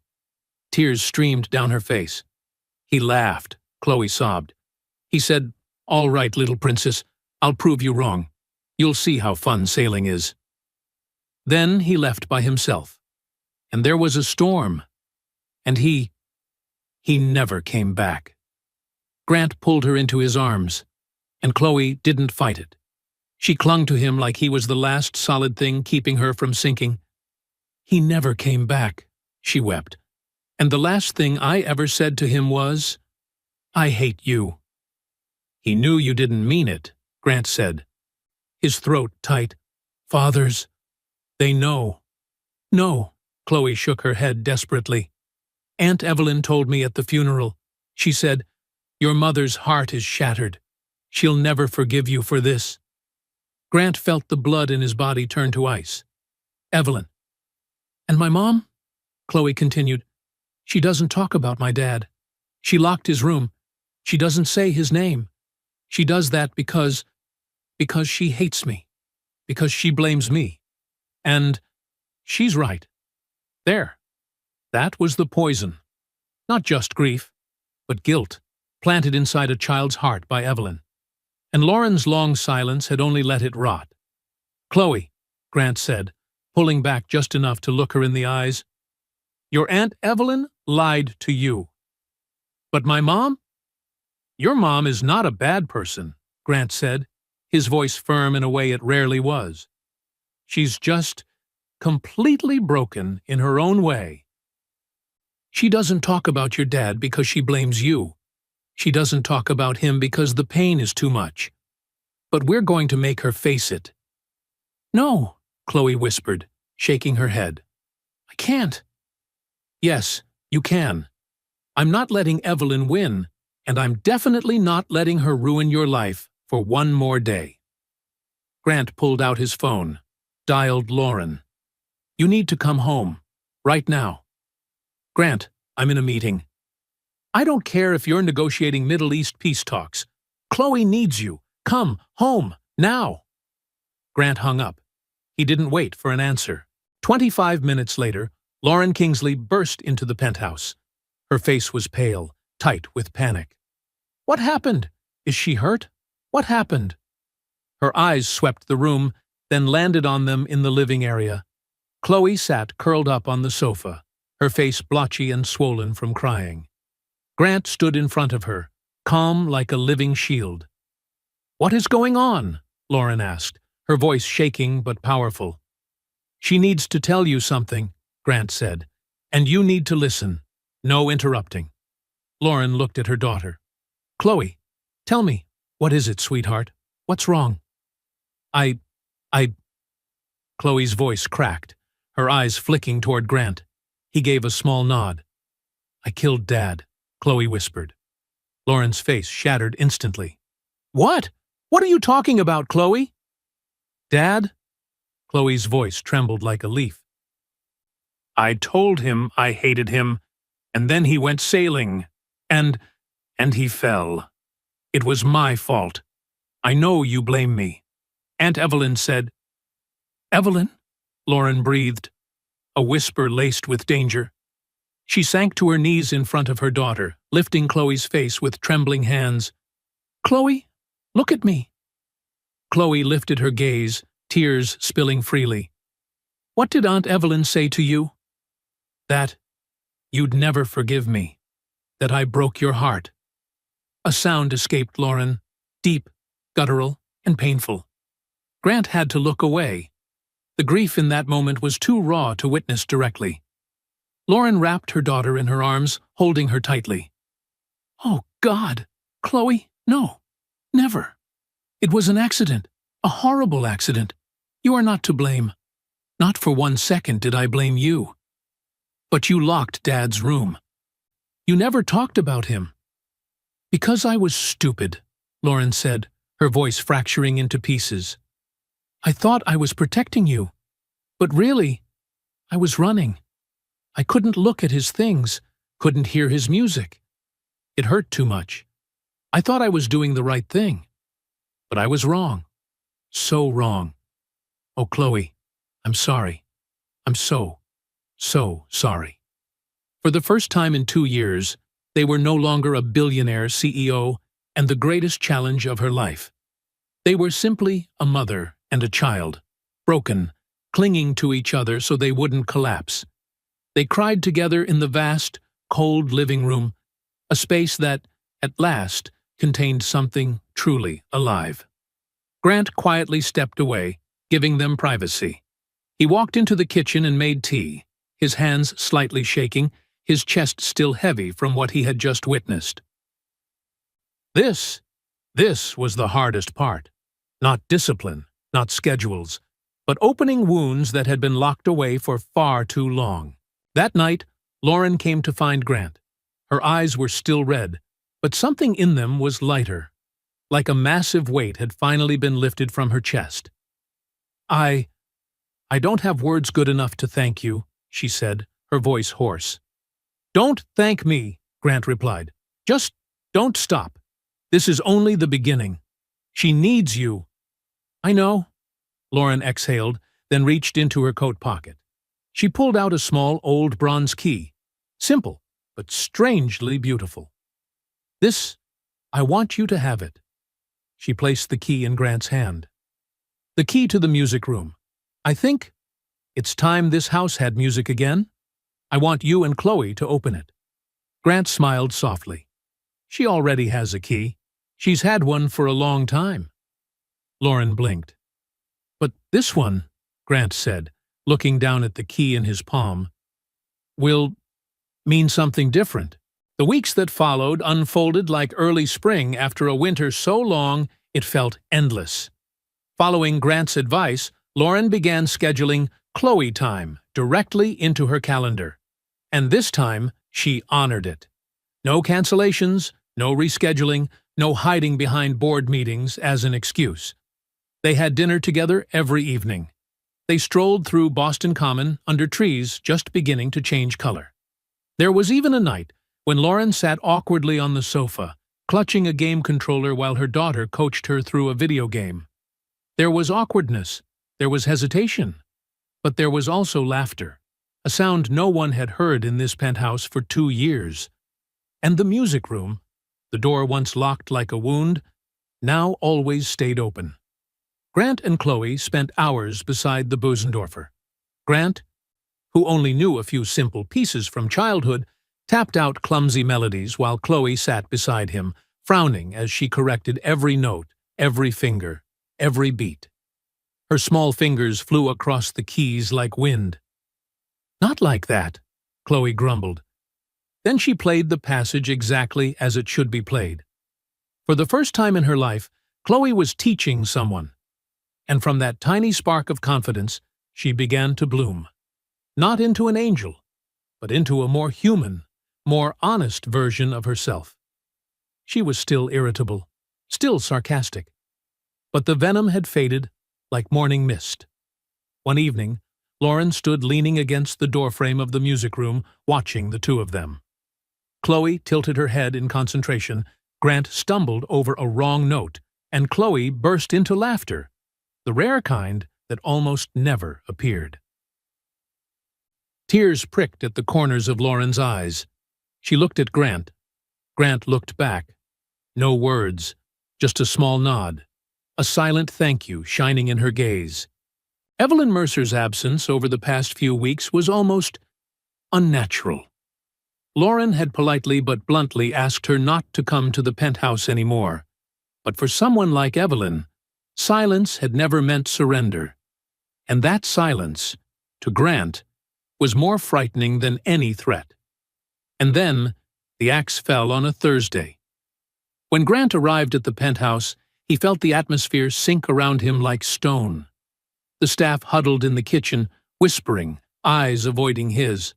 Tears streamed down her face. "He laughed," Chloe sobbed. "He said, 'All right, little princess, I'll prove you wrong. You'll see how fun sailing is.' Then he left by himself. And there was a storm. And he never came back." Grant pulled her into his arms, and Chloe didn't fight it. She clung to him like he was the last solid thing keeping her from sinking. "He never came back," she wept. "And the last thing I ever said to him was, 'I hate you.'" "He knew you didn't mean it," Grant said, his throat tight. "Fathers, they know." "No," Chloe shook her head desperately. "Aunt Evelyn told me at the funeral. She said, 'Your mother's heart is shattered. She'll never forgive you for this.'" Grant felt the blood in his body turn to ice. "Evelyn." "And my mom?" Chloe continued. "She doesn't talk about my dad. She locked his room. She doesn't say his name. She does that because she hates me. Because she blames me. And she's right. There. That was the poison. Not just grief, but guilt, planted inside a child's heart by Evelyn. And Lauren's long silence had only let it rot. "Chloe," Grant said, pulling back just enough to look her in the eyes. "Your Aunt Evelyn lied to you. But my mom? Your mom is not a bad person," Grant said, his voice firm in a way it rarely was. "She's just completely broken in her own way. She doesn't talk about your dad because she blames you. She doesn't talk about him because the pain is too much. But we're going to make her face it." "No," Chloe whispered, shaking her head. "I can't." "Yes, you can. I'm not letting Evelyn win, and I'm definitely not letting her ruin your life for one more day." Grant pulled out his phone, dialed Lauren. "You need to come home, right now." "Grant, I'm in a meeting." "I don't care if you're negotiating Middle East peace talks. Chloe needs you. Come home, now." Grant hung up. He didn't wait for an answer. 25 minutes later, Lauren Kingsley burst into the penthouse. Her face was pale, tight with panic. "What happened? Is she hurt? What happened?" Her eyes swept the room, then landed on them in the living area. Chloe sat curled up on the sofa, her face blotchy and swollen from crying. Grant stood in front of her, calm like a living shield. "What is going on?" Lauren asked, her voice shaking but powerful. "She needs to tell you something," Grant said, "and you need to listen. No interrupting." Lauren looked at her daughter. "Chloe, tell me, what is it, sweetheart? What's wrong?" I... Chloe's voice cracked, her eyes flicking toward Grant. He gave a small nod. "I killed Dad," Chloe whispered. Lauren's face shattered instantly. "What? What are you talking about, Chloe?" "Dad?" Chloe's voice trembled like a leaf. "I told him I hated him, and then he went sailing, and he fell. It was my fault. I know you blame me. Aunt Evelyn said—" "Evelyn?" Lauren breathed, a whisper laced with danger. She sank to her knees in front of her daughter, lifting Chloe's face with trembling hands. "Chloe, look at me." Chloe lifted her gaze, tears spilling freely. "What did Aunt Evelyn say to you?" "That you'd never forgive me. That I broke your heart." A sound escaped Lauren, deep, guttural, and painful. Grant had to look away. The grief in that moment was too raw to witness directly. Lauren wrapped her daughter in her arms, holding her tightly. "Oh, God! Chloe, no! Never! It was an accident, a horrible accident. You are not to blame. Not for 1 second did I blame you. But you locked Dad's room. You never talked about him." "Because I was stupid," Lauren said, her voice fracturing into pieces. "I thought I was protecting you. But really, I was running. I couldn't look at his things, couldn't hear his music. It hurt too much. I thought I was doing the right thing. But I was wrong. So wrong. Oh, Chloe, I'm sorry. I'm so sorry." For the first time in 2 years, they were no longer a billionaire CEO and the greatest challenge of her life. They were simply a mother and a child, broken, clinging to each other so they wouldn't collapse. They cried together in the vast, cold living room, a space that, at last, contained something truly alive. Grant quietly stepped away, giving them privacy. He walked into the kitchen and made tea, his hands slightly shaking, his chest still heavy from what he had just witnessed. This was the hardest part. Not discipline, not schedules, but opening wounds that had been locked away for far too long. That night, Lauren came to find Grant. Her eyes were still red, but something in them was lighter, like a massive weight had finally been lifted from her chest. I don't have words good enough to thank you," she said, her voice hoarse. "Don't thank me," Grant replied. "Just don't stop. This is only the beginning. She needs you." "I know," Lauren exhaled, then reached into her coat pocket. She pulled out a small old bronze key, simple but strangely beautiful. I want you to have it." She placed the key in Grant's hand. "The key to the music room. I think It's time this house had music again. I want you and Chloe to open it." Grant smiled softly. "She already has a key. She's had one for a long time." Lauren blinked. "But this one," Grant said, looking down at the key in his palm, "will mean something different." The weeks that followed unfolded like early spring after a winter so long it felt endless. Following Grant's advice, Lauren began scheduling Chloe time directly into her calendar. And this time, she honored it. No cancellations, no rescheduling, no hiding behind board meetings as an excuse. They had dinner together every evening. They strolled through Boston Common under trees just beginning to change color. There was even a night when Lauren sat awkwardly on the sofa, clutching a game controller while her daughter coached her through a video game. There was awkwardness, there was hesitation, but there was also laughter, a sound no one had heard in this penthouse for 2 years. And the music room, the door once locked like a wound, now always stayed open. Grant and Chloe spent hours beside the Bösendorfer. Grant, who only knew a few simple pieces from childhood, tapped out clumsy melodies while Chloe sat beside him, frowning as she corrected every note, every finger, every beat. Her small fingers flew across the keys like wind. "Not like that," Chloe grumbled. Then she played the passage exactly as it should be played. For the first time in her life, Chloe was teaching someone. And from that tiny spark of confidence, she began to bloom. Not into an angel, but into a more human, more honest version of herself. She was still irritable, still sarcastic. But the venom had faded like morning mist. One evening, Lauren stood leaning against the doorframe of the music room, watching the two of them. Chloe tilted her head in concentration, Grant stumbled over a wrong note, and Chloe burst into laughter, the rare kind that almost never appeared. Tears pricked at the corners of Lauren's eyes. She looked at Grant. Grant looked back. No words, just a small nod, a silent thank you shining in her gaze. Evelyn Mercer's absence over the past few weeks was almost unnatural. Lauren had politely but bluntly asked her not to come to the penthouse anymore. But for someone like Evelyn, silence had never meant surrender. And that silence, to Grant, was more frightening than any threat. And then, the axe fell on a Thursday. When Grant arrived at the penthouse, he felt the atmosphere sink around him like stone. The staff huddled in the kitchen, whispering, eyes avoiding his.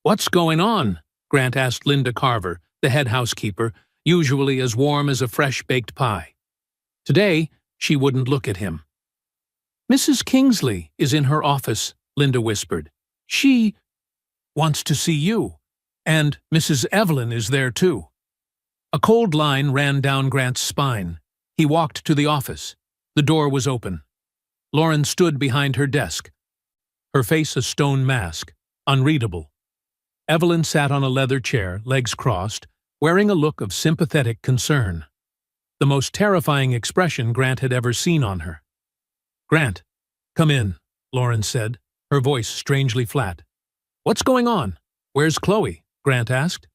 "What's going on?" Grant asked Linda Carver, the head housekeeper, usually as warm as a fresh-baked pie. Today, she wouldn't look at him. "Mrs. Kingsley is in her office," Linda whispered. "She wants to see you. And Mrs. Evelyn is there too." A cold line ran down Grant's spine. He walked to the office. The door was open. Lauren stood behind her desk, her face a stone mask, unreadable. Evelyn sat on a leather chair, legs crossed, wearing a look of sympathetic concern. The most terrifying expression Grant had ever seen on her. "Grant, come in," Lauren said, her voice strangely flat. "What's going on? Where's Chloe?" Grant asked.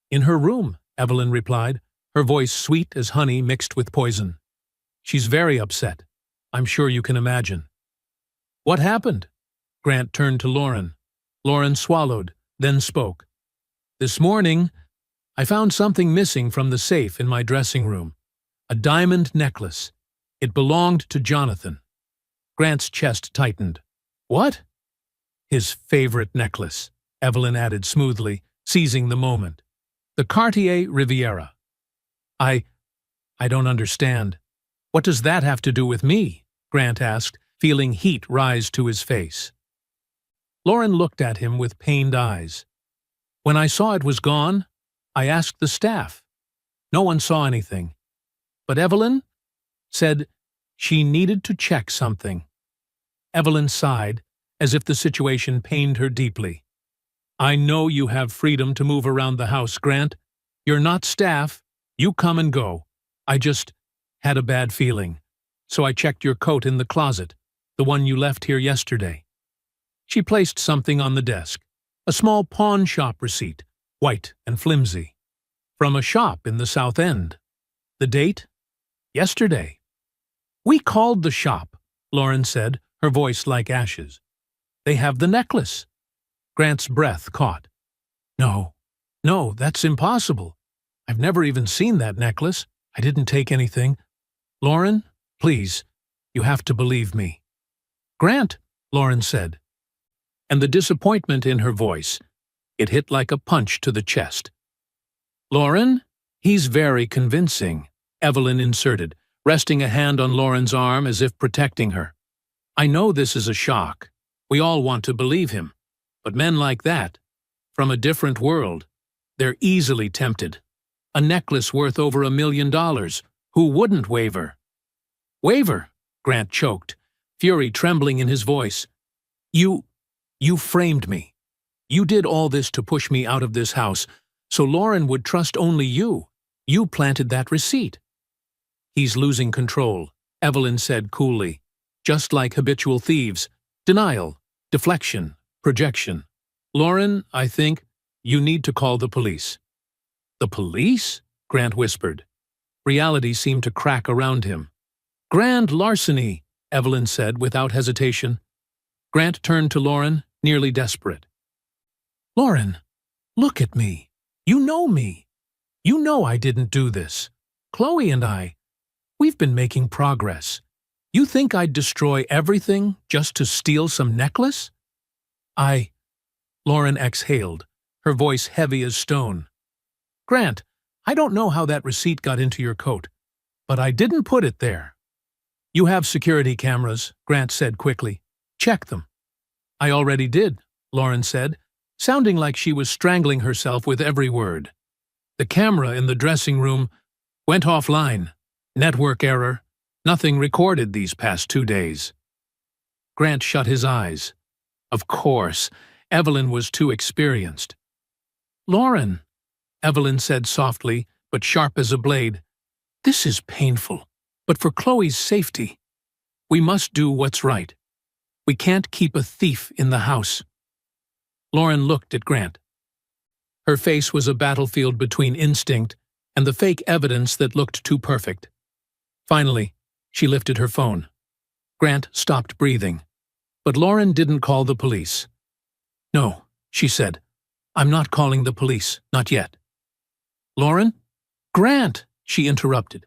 "In her room," Evelyn replied, her voice sweet as honey mixed with poison. "She's very upset. I'm sure you can imagine." "What happened?" Grant turned to Lauren. Lauren swallowed, then spoke. "This morning, I found something missing from the safe in my dressing room. A diamond necklace. It belonged to Jonathan." Grant's chest tightened. "What?" "His favorite necklace," Evelyn added smoothly, seizing the moment. "The Cartier Riviera." I don't understand. What does that have to do with me?" Grant asked, feeling heat rise to his face. Lauren looked at him with pained eyes. "When I saw it was gone, I asked the staff. No one saw anything. But Evelyn said she needed to check something." Evelyn sighed, as if the situation pained her deeply. "I know you have freedom to move around the house, Grant. You're not staff. You come and go. I just had a bad feeling. So I checked your coat in the closet, the one you left here yesterday." She placed something on the desk, a small pawn shop receipt, white and flimsy, from a shop in the South End. The date? Yesterday. "We called the shop," Lauren said, her voice like ashes. "They have the necklace." Grant's breath caught. "No, no, that's impossible. I've never even seen that necklace. I didn't take anything. Lauren, please, you have to believe me." "Grant," Lauren said. And the disappointment in her voice, it hit like a punch to the chest. "Lauren, he's very convincing," Evelyn inserted, resting a hand on Lauren's arm as if protecting her. "I know this is a shock. We all want to believe him. But men like that, from a different world, they're easily tempted. A necklace worth over $1 million. Who wouldn't waver?" "Waver?" Grant choked, fury trembling in his voice. You framed me. You did all this to push me out of this house, so Lauren would trust only you. You planted that receipt." "He's losing control," Evelyn said coolly. "Just like habitual thieves. Denial, deflection, projection. Lauren, I think you need to call the police." "The police?" Grant whispered. Reality seemed to crack around him. "Grand larceny," Evelyn said without hesitation. Grant turned to Lauren, nearly desperate. "Lauren, look at me. You know me. You know I didn't do this. Chloe and we've been making progress. You think I'd destroy everything just to steal some necklace?" Lauren exhaled, her voice heavy as stone. "Grant, I don't know how that receipt got into your coat, but I didn't put it there." "You have security cameras," Grant said quickly. "Check them." "I already did," Lauren said, sounding like she was strangling herself with every word. "The camera in the dressing room went offline. Network error. Nothing recorded these past 2 days." Grant shut his eyes. Of course, Evelyn was too experienced. "Lauren," Evelyn said softly, but sharp as a blade, "this is painful, but for Chloe's safety, we must do what's right. We can't keep a thief in the house." Lauren looked at Grant. Her face was a battlefield between instinct and the fake evidence that looked too perfect. Finally, she lifted her phone. Grant stopped breathing. But Lauren didn't call the police. "No," she said. "I'm not calling the police, not yet." "Lauren?" "Grant," she interrupted.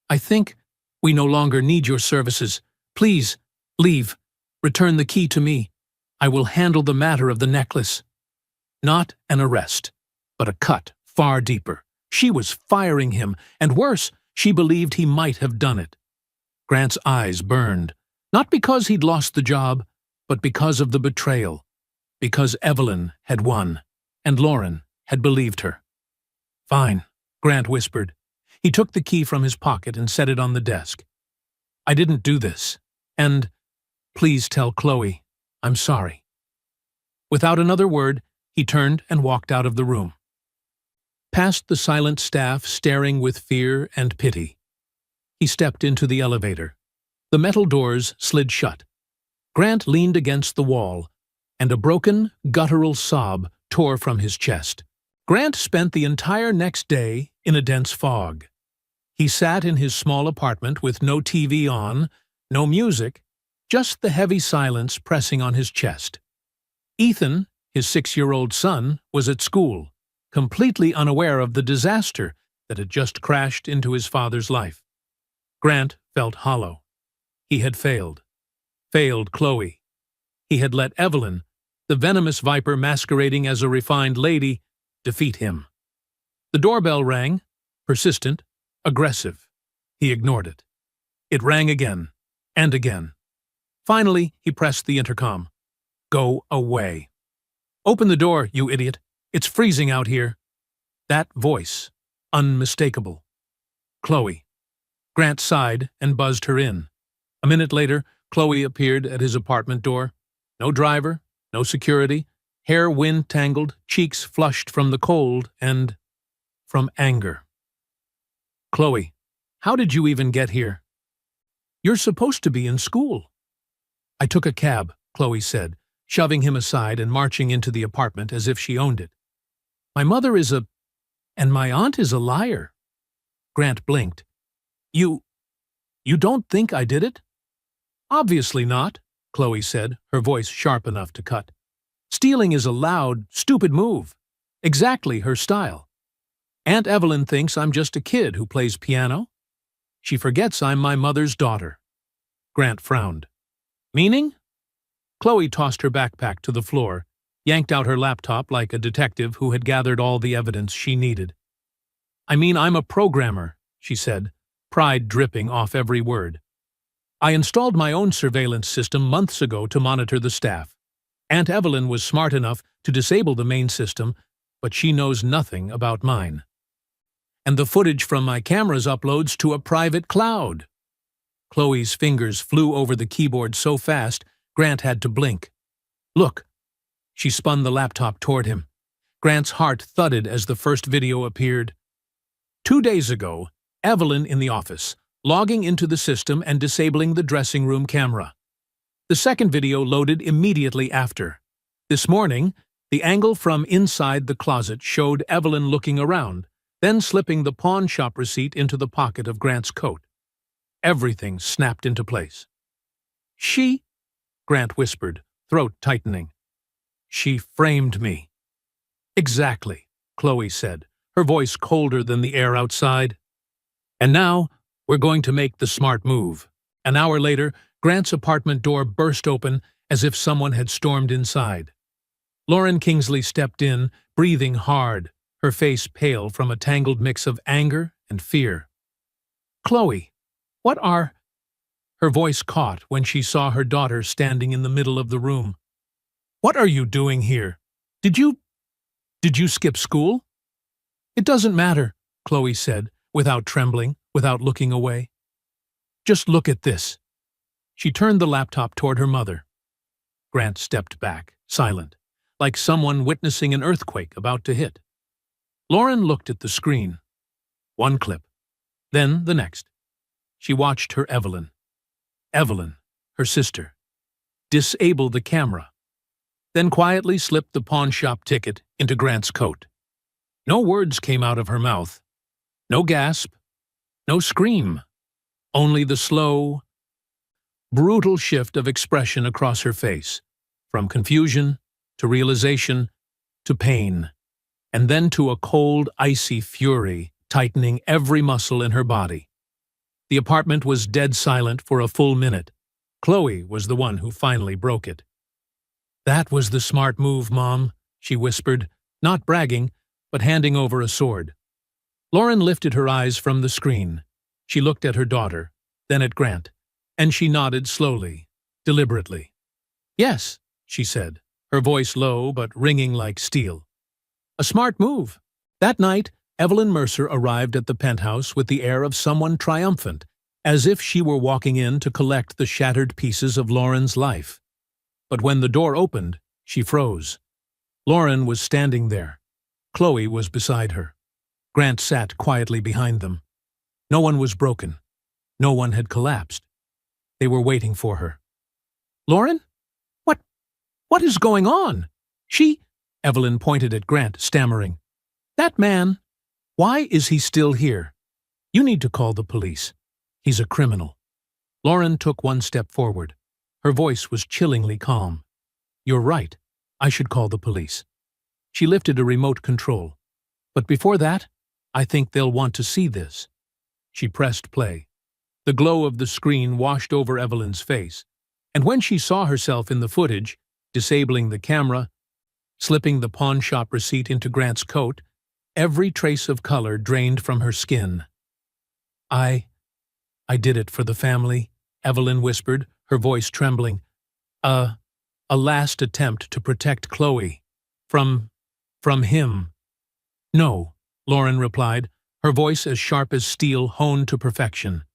"I think we no longer need your services. Please, leave. Return the key to me. I will handle the matter of the necklace." Not an arrest, but a cut far deeper. She was firing him, and worse, she believed he might have done it. Grant's eyes burned, not because he'd lost the job, but because of the betrayal, because Evelyn had won, and Lauren had believed her. "Fine," Grant whispered. He took the key from his pocket and set it on the desk. "I didn't do this, and please tell Chloe I'm sorry." Without another word, he turned and walked out of the room. Past the silent staff staring with fear and pity. He stepped into the elevator. The metal doors slid shut. Grant leaned against the wall, and a broken, guttural sob tore from his chest. Grant spent the entire next day in a dense fog. He sat in his small apartment with no TV on, no music, just the heavy silence pressing on his chest. Ethan, his 6-year-old son, was at school, completely unaware of the disaster that had just crashed into his father's life. Grant felt hollow. He had failed. Failed Chloe. He had let Evelyn, the venomous viper masquerading as a refined lady, defeat him. The doorbell rang, persistent, aggressive. He ignored it. It rang again, and again. Finally, he pressed the intercom. "Go away." "Open the door, you idiot. It's freezing out here." That voice, unmistakable. Chloe. Grant sighed and buzzed her in. A minute later, Chloe appeared at his apartment door. No driver, no security, hair wind-tangled, cheeks flushed from the cold and from anger. "Chloe, how did you even get here?" "You're supposed to be in school." "I took a cab," Chloe said. shoving him aside and marching into the apartment as if she owned it. "My mother is and my aunt is a liar." Grant blinked. You don't think I did it?" "Obviously not," Chloe said, her voice sharp enough to cut. "Stealing is a loud, stupid move. Exactly her style. Aunt Evelyn thinks I'm just a kid who plays piano. She forgets I'm my mother's daughter." Grant frowned. "Meaning?" Chloe tossed her backpack to the floor, yanked out her laptop like a detective who had gathered all the evidence she needed. "I mean, I'm a programmer," she said, pride dripping off every word. "I installed my own surveillance system months ago to monitor the staff. Aunt Evelyn was smart enough to disable the main system, but she knows nothing about mine. And the footage from my cameras uploads to a private cloud." Chloe's fingers flew over the keyboard so fast, Grant had to blink. "Look." She spun the laptop toward him. Grant's heart thudded as the first video appeared. 2 days ago, Evelyn in the office, logging into the system and disabling the dressing room camera. The second video loaded immediately after. This morning, the angle from inside the closet showed Evelyn looking around, then slipping the pawn shop receipt into the pocket of Grant's coat. Everything snapped into place. "She," Grant whispered, throat tightening. "She framed me." "Exactly," Chloe said, her voice colder than the air outside. "And now, we're going to make the smart move." An hour later, Grant's apartment door burst open as if someone had stormed inside. Lauren Kingsley stepped in, breathing hard, her face pale from a tangled mix of anger and fear. "Chloe, what are—" Her voice caught when she saw her daughter standing in the middle of the room. "What are you doing here? Did you skip school?" "It doesn't matter," Chloe said, without trembling, without looking away. "Just look at this." She turned the laptop toward her mother. Grant stepped back, silent, like someone witnessing an earthquake about to hit. Lauren looked at the screen. One clip, then the next. She watched her Evelyn, her sister, disable the camera, then quietly slipped the pawn shop ticket into Grant's coat. No words came out of her mouth. No gasp, no scream. Only the slow, brutal shift of expression across her face, from confusion to realization to pain, and then to a cold, icy fury tightening every muscle in her body. The apartment was dead silent for a full minute. Chloe was the one who finally broke it. "That was the smart move, Mom," she whispered, not bragging, but handing over a sword. Lauren lifted her eyes from the screen. She looked at her daughter, then at Grant, and she nodded slowly, deliberately. "Yes," she said, her voice low but ringing like steel. "A smart move." That night, Evelyn Mercer arrived at the penthouse with the air of someone triumphant, as if she were walking in to collect the shattered pieces of Lauren's life. But when the door opened, she froze. Lauren was standing there. Chloe was beside her. Grant sat quietly behind them. No one was broken. No one had collapsed. They were waiting for her. "Lauren? What is going on?" Evelyn pointed at Grant, stammering. "That man, why is he still here? You need to call the police. He's a criminal." Lauren took one step forward. Her voice was chillingly calm. "You're right. I should call the police." She lifted a remote control. "But before that, I think they'll want to see this." She pressed play. The glow of the screen washed over Evelyn's face, and when she saw herself in the footage, disabling the camera, slipping the pawn shop receipt into Grant's coat, every trace of color drained from her skin. I did it for the family," Evelyn whispered, her voice trembling. A last attempt to protect Chloe. From him." "No," Lauren replied, her voice as sharp as steel honed to perfection.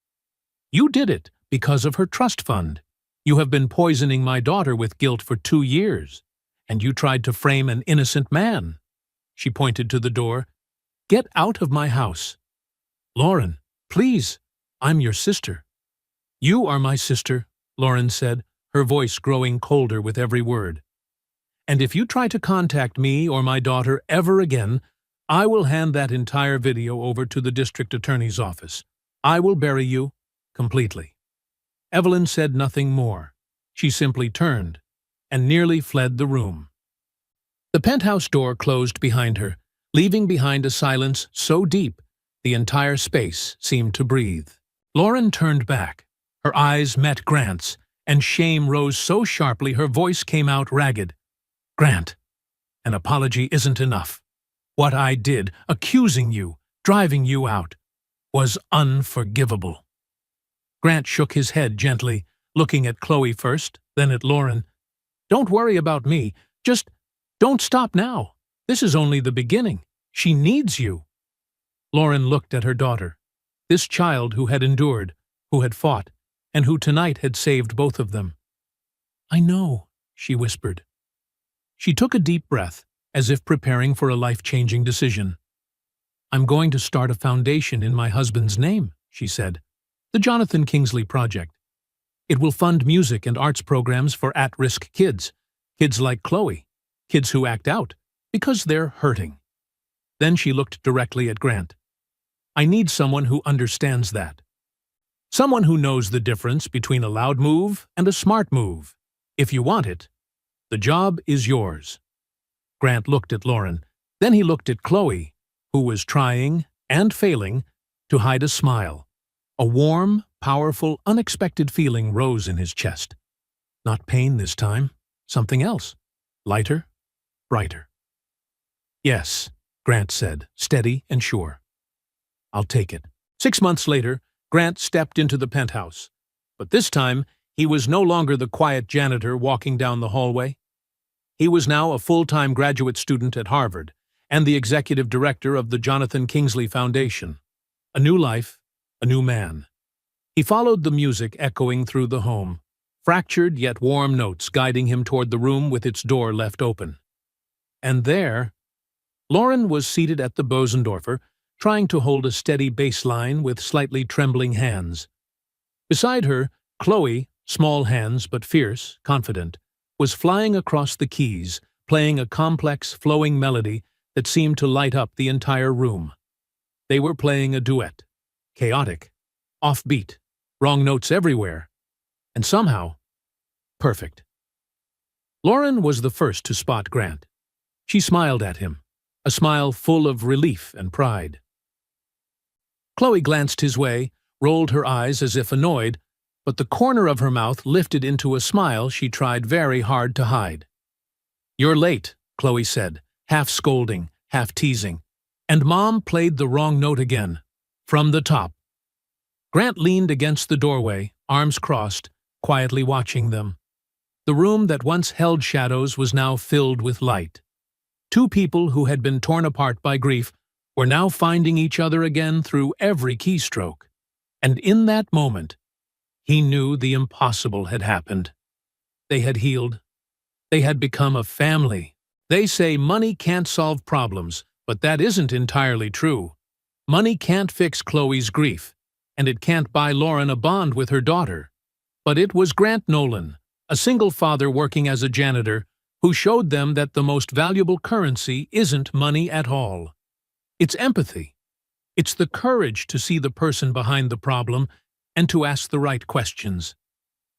"You did it because of her trust fund. You have been poisoning my daughter with guilt for 2 years, and you tried to frame an innocent man." She pointed to the door. "Get out of my house." "Lauren, please, I'm your sister." "You are my sister," Lauren said, her voice growing colder with every word. And if you try to contact me or my daughter ever again, I will hand that entire video over to the district attorney's office. I will bury you completely." Evelyn said nothing more. She simply turned and nearly fled the room. The penthouse door closed behind her, leaving behind a silence so deep the entire space seemed to breathe. Lauren turned back. Her eyes met Grant's, and shame rose so sharply her voice came out ragged. "Grant, an apology isn't enough. What I did, accusing you, driving you out, was unforgivable." Grant shook his head gently, looking at Chloe first, then at Lauren. "Don't worry about me. Just don't stop now. This is only the beginning. She needs you." Lauren looked at her daughter, this child who had endured, who had fought, and who tonight had saved both of them. "I know," she whispered. She took a deep breath, as if preparing for a life-changing decision. "I'm going to start a foundation in my husband's name," she said. "The Jonathan Kingsley Project. It will fund music and arts programs for at-risk kids, kids like Chloe, kids who act out, because they're hurting." Then she looked directly at Grant. "I need someone who understands that. Someone who knows the difference between a loud move and a smart move. If you want it, the job is yours." Grant looked at Lauren. Then he looked at Chloe, who was trying, and failing, to hide a smile. A warm, powerful, unexpected feeling rose in his chest. Not pain this time, something else. Lighter, brighter. "Yes," Grant said, steady and sure. "I'll take it." 6 months later, Grant stepped into the penthouse. But this time, he was no longer the quiet janitor walking down the hallway. He was now a full-time graduate student at Harvard and the executive director of the Jonathan Kingsley Foundation. A new life, a new man. He followed the music echoing through the home, fractured yet warm notes guiding him toward the room with its door left open. And there, Lauren was seated at the Bosendorfer, trying to hold a steady bass line with slightly trembling hands. Beside her, Chloe, small hands but fierce, confident, was flying across the keys, playing a complex, flowing melody that seemed to light up the entire room. They were playing a duet. Chaotic, offbeat, wrong notes everywhere, and somehow, perfect. Lauren was the first to spot Grant. She smiled at him, a smile full of relief and pride. Chloe glanced his way, rolled her eyes as if annoyed, but the corner of her mouth lifted into a smile she tried very hard to hide. "You're late," Chloe said, half scolding, half teasing. And Mom played the wrong note again, from the top. Grant leaned against the doorway, arms crossed, quietly watching them. The room that once held shadows was now filled with light. Two people who had been torn apart by grief were now finding each other again through every keystroke. And in that moment, he knew the impossible had happened. They had healed. They had become a family. They say money can't solve problems, but that isn't entirely true. Money can't fix Chloe's grief, and it can't buy Lauren a bond with her daughter. But it was Grant Nolan, a single father working as a janitor, who showed them that the most valuable currency isn't money at all. It's empathy. It's the courage to see the person behind the problem and to ask the right questions.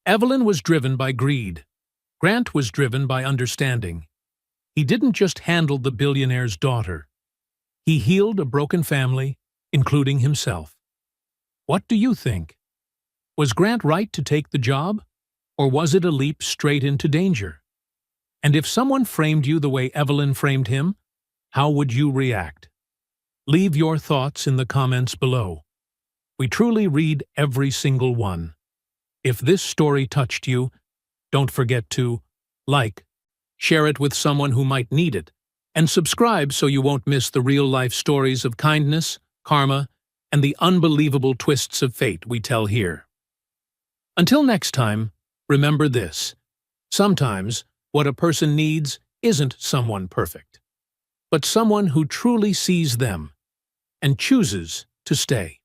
Evelyn was driven by greed. Grant was driven by understanding. He didn't just handle the billionaire's daughter. He healed a broken family, including himself. What do you think? Was Grant right to take the job, or was it a leap straight into danger? And if someone framed you the way Evelyn framed him, how would you react? Leave your thoughts in the comments below. We truly read every single one. If this story touched you, don't forget to like, share it with someone who might need it, and subscribe so you won't miss the real-life stories of kindness, karma, and the unbelievable twists of fate we tell here. Until next time, remember this: sometimes what a person needs isn't someone perfect, but someone who truly sees them and chooses to stay.